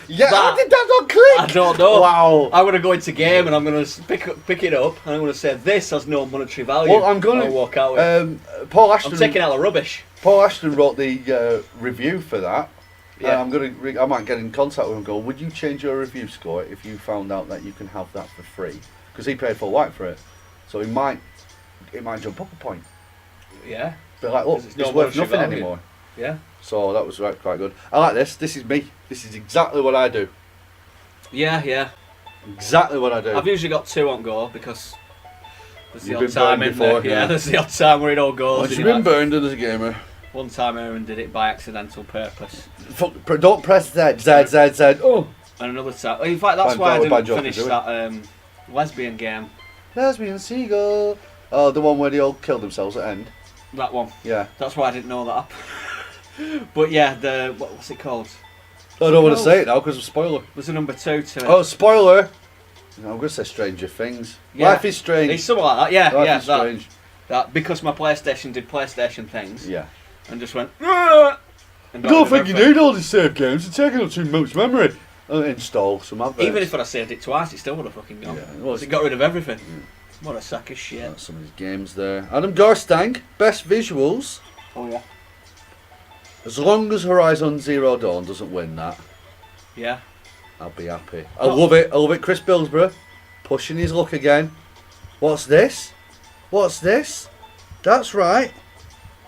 Yeah, how That- did that not click? I don't know. Wow. I'm going to go into game and I'm going to pick it up and I'm going to say this has no monetary value. Well, I'm going I'll walk out with it. Paul I'm Ashton. taking out the rubbish. Paul Ashton wrote the review for that. Yeah. I might get in contact with him and go, would you change your review score if you found out that you can have that for free? Because he paid full white for it. So it might jump up a point. Yeah. But like, look, 'Cause it's it's no worth monetary nothing value. anymore. Yeah. So that was quite good. I like this. This is me. This is exactly what I do. Yeah. Exactly what I do. I've usually got 2 on go because there's the You've odd been time burned in before, there. yeah. Yeah, there's the odd time where it all goes. Once and you've you're been like- burned as a gamer. One time Aaron did it by accidental purpose. Don't press Z. Oh. And another time... In fact, that's Bad why I joke, bad didn't joke finish to do it. that lesbian game. Lesbian Seagull. Oh, the one where they all killed themselves at the end. That one. Yeah. That's why I didn't know that. But yeah, what's it called? I don't want to say it now because of spoiler. There's a number 2 to it. Oh, spoiler! No, I'm going to say Stranger Things. Yeah. Life is strange. It's something like that, yeah. Life yeah, is that, strange. that. Because my PlayStation did PlayStation things Yeah. and just went... "Ah!" and I don't got rid think you of everything. need all these save games. It's taking up too much memory. Install some adverts. Even if I'd have saved it twice, it still would have fucking gone. Yeah, Because it got rid of everything. What a sack of shit. Some of these games there. Adam Garstang, best visuals. Oh yeah. As long as Horizon Zero Dawn doesn't win that, Yeah. I'll be happy. I love it. I love it. Chris Billsborough pushing his luck again. What's this? What's this? That's right.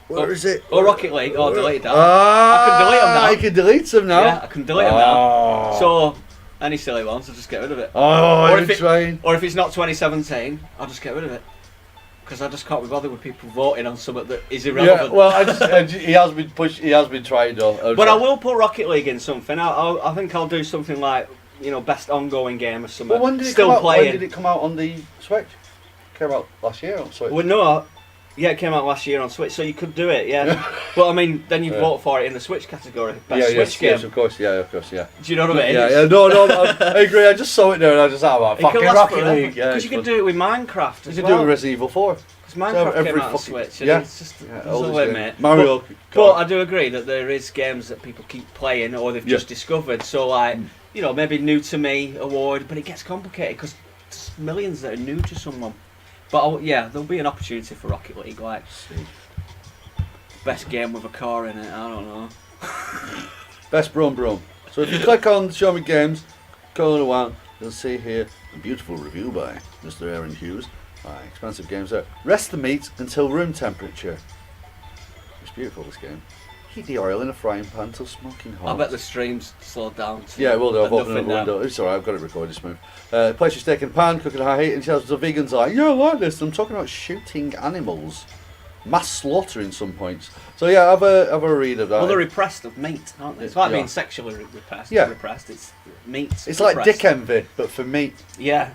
Where is it? Oh, Rocket League. Oh, deleted that. Ah, I can delete them now. You can delete them now. Yeah, I can delete them now. So, any silly ones, I'll just get rid of it. Oh, Or you're if it- trying. Or if it's not 2017, I'll just get rid of it. Because I just can't be bothered with people voting on something that is Yeah, irrelevant. well, he has been pushed. He has been trying though. But I will put Rocket League in something. I think I'll do something like, best ongoing game or something. Well, when did it Still come out? playing. When did it come out on the Switch? Came out last year on Switch. Well, no, yeah, it came out last year on Switch, so you could do it, yeah. But I mean, then you Yeah. vote for it in the Switch category, best yeah, Switch yes, game. yes, of course, yeah, Do you know what I mean? Yeah, no, I agree. I just saw it there and I just thought, oh, It fucking could last Rocket forever. League. Yeah, Because you can do it with Minecraft You as can well. do it with Resident Evil 4. Because Minecraft every came out on fucking- Switch, and yeah. it's just Yeah, there's all no these way, games. mate. Mario. But I do agree that there is games that people keep playing or they've Yeah. just discovered. So like, maybe new to me award, but it gets complicated because there's millions that are new to someone. But there'll be an opportunity for Rocket League, like best game with a car in it. I don't know. Best Brum. So if you click on Show Me Games, go on one, You'll see here a beautiful review by Mr. Aaron Hughes. Expensive games there. Rest the meat until room temperature. It's beautiful, this game. Heat the oil in a frying pan till smoking hot. I bet the stream's slowed down. Yeah, we'll do. I've opened up the nothing window. It's alright, I've got it recorded smooth. Place your steak in a pan, cook at high heat, and the vegans are like, yeah, I like this. I'm talking about shooting animals. Mass slaughter in some points. So yeah, have a read of that. Well, they're repressed of meat, aren't they? It's like being sexually repressed. Yeah. Repressed. It's meat. It's like dick envy, but for meat. Yeah.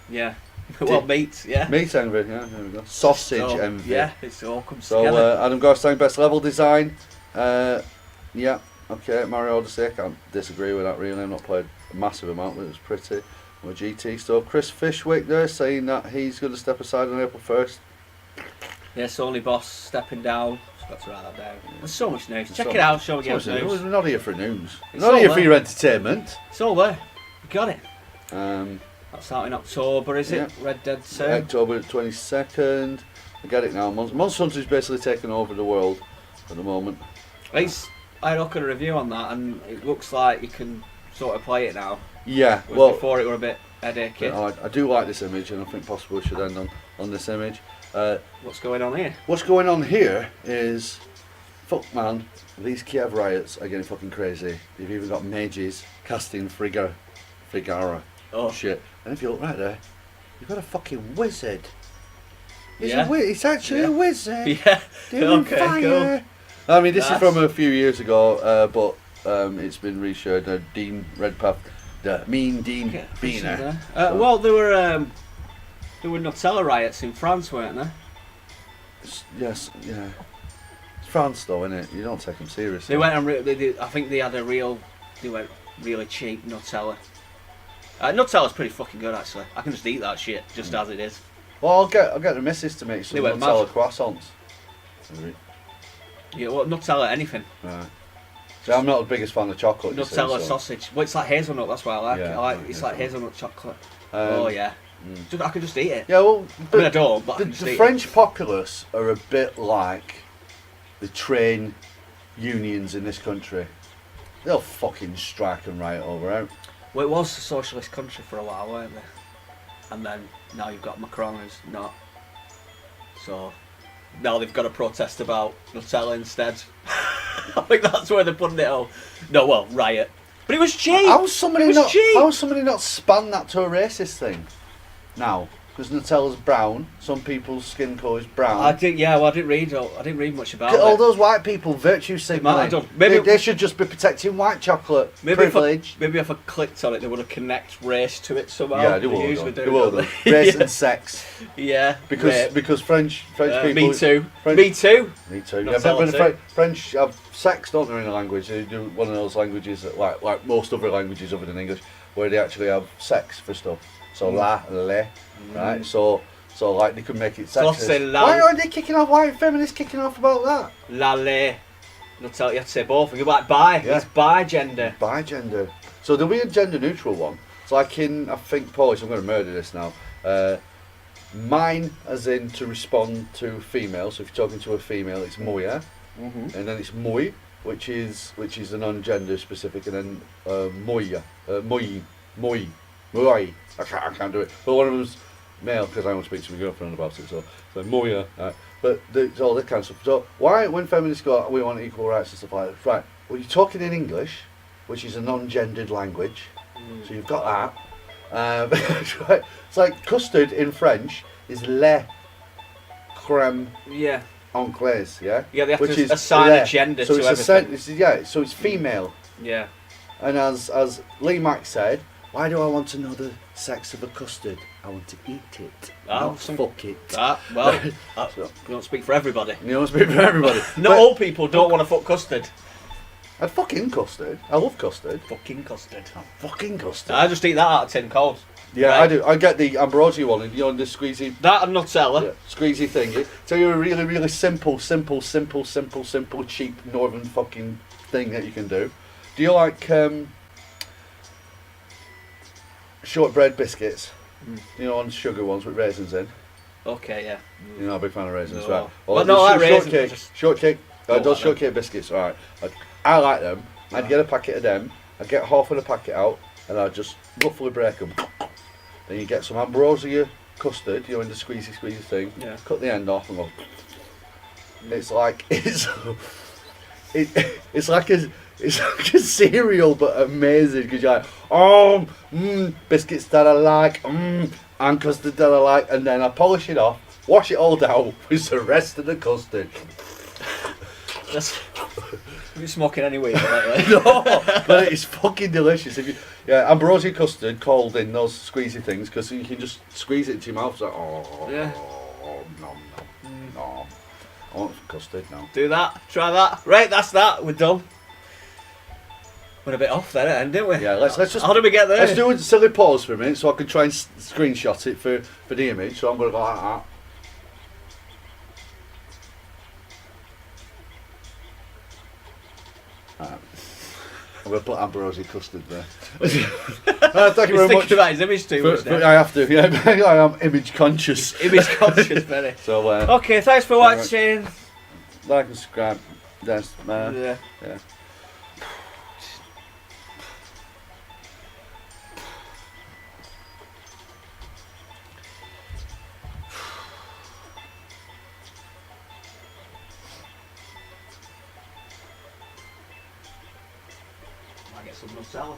Yeah. Well, meat, yeah. Meat envy, yeah, there we go. Sausage envy. Yeah, it all comes together. So, Adam Gorstein, best level design. Yeah, okay, Mario Odyssey, I can't disagree with that really. I've not played a massive amount, but it was pretty. More GT stuff. Chris Fishwick there saying that he's going to step aside on April 1st. Yeah, Sony boss stepping down. Forgot to write that down. There's so much news. Check it out, show me news. We're not here for news. We're It's not all here for there. your entertainment. It's all there. We got it. Um, That's out in October, is it? Yeah. Red Dead 2. October 22nd. I get it now. Monster Hunter's basically taken over the world at the moment. I had a look at a review on that, and it looks like you can sort of play it now. Yeah, Whereas well, before it were a bit headachy. I do like this image, and I think possibly we should end on this image. What's going on here? What's going on here is, fuck man, these Kiev riots are getting fucking crazy. They've even got mages casting Frigara shit. And if you look right there, you've got a fucking wizard. It's actually a wizard. Yeah. Doing Okay, fire. I mean, this is from a few years ago, but it's been reshared. Dean Redpath, the mean Dean Beener. Well, there were Nutella riots in France, weren't there? Yes, yeah. It's France though, isn't it? You don't take them seriously. They went and I think they had they went really cheap Nutella. Nutella's pretty fucking good actually. I can just eat that shit just as it is. Well, I'll get the missus to make some They went Nutella mad. croissants. Yeah, well, Nutella anything. Right. So I'm not the biggest fan of chocolate. you see, Nutella so- sausage. Well, it's like hazelnut. That's why I like it. Yeah, It's like hazelnut chocolate. Um, Yeah. I could just eat it. Yeah, well, I mean, I don't, but I the, can just the eat French populace are a bit like the train unions in this country. They'll fucking strike and riot over out. it. Well, it was a socialist country for a while, weren't they? And then now you've got Macron who's not. So now they've got to protest about Nutella instead. I think that's where they're putting it all. No, well, riot. But it was cheap. How was somebody it was cheap. How was somebody not span that to a racist thing? Now, because Nutella's brown, some people's skin colour is brown. I didn't read much about All it. those white people virtue signaling. done. Maybe- They should just be protecting white chocolate. Maybe Privilege. if I clicked on it, they would have connect race to it somehow. Yeah, they will. usually They do, will. don't do. Race Yeah. and sex. Yeah. Because French people. Me too. French- Me too. Me too. Not Yeah, Nutella but the too. French have sex, don't they, in a language? They do one of those languages that, like most other languages other than English, where they actually have sex for stuff. So la and le, right? So like they could make it So I'll sexist. say la- Why are they kicking off? Why are feminists kicking off about that? La le. Nutella. You have to say both. You're like bi. Yeah. It's bi gender. Bi gender. So there'll be a gender neutral one. It's like in, I think, Polish. I'm going to murder this now. Mine, as in to respond to female. So if you're talking to a female, it's moja, and then it's mój, which is a non-gender specific, and then moja, moi. I can't do it. But one of them's male because I won't speak to my girlfriend about it. So moja. But it's all that kind of stuff. So why, when feminists go, we want equal rights and stuff like that, right? Well, you're talking in English, which is a non-gendered language. So you've got that. Right. It's like custard in French is le crème Yeah. anglaise, yeah? Yeah, they have Which to is assign le. a gender so to it's everything. so it's female. Yeah. And as Lee Mack said, why do I want to know the sex of a custard? I want to eat it, not fuck it. Well, So- we don't speak for everybody. You know, speak for everybody. Not But all people don't want to fuck custard. I'd fucking custard. I love custard. Fucking custard. Fucking custard. I just eat that out of tin cold. Yeah, Right. I do. I get the ambrosia one, and you know, the squeezy That and Nutella. squeezy thingy. Tell you a really, really simple, cheap northern fucking thing that you can do. Do you like shortbread biscuits? You know, on sugar ones with raisins in. Okay, yeah. You're not a big fan of raisins, No. right? Well, no, I like raisins, shortcake. just- Shortcake. Don't Those like them. shortcake biscuits. All right. I like them. I'd get a packet of them. I'd get half of the packet out, and I'd just roughly break them. Then you get some ambrosia custard, in the squeezy thing. Yeah. Cut the end off and go. It's like it's like a cereal, but amazing because you're like, biscuits that I like, and custard that I like, and then I polish it off, wash it all down with the rest of the custard. That's you smoking anyway. No, but it's fucking delicious. Ambrosia custard cold in those squeezy things because you can just squeeze it into your mouth. It's like, nom. I want some custard now. Do that. Try that. Right, that's that. We're done. Went a bit off there, didn't we? Yeah, let's just. How did we get there? Let's do a silly pause for a minute so I can try and screenshot it for the image. So I'm going to go like that. I'm going to put ambrosia custard there. Thank you very much. About his image too much now. I have to, yeah. I am image conscious. Image conscious, very. So, okay, thanks for watching. Like and subscribe. Yes, man. Yeah. Might get some Nutella.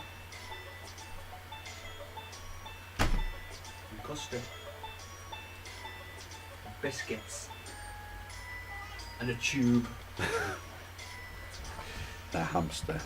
And custard. And biscuits. And a tube. The hamster.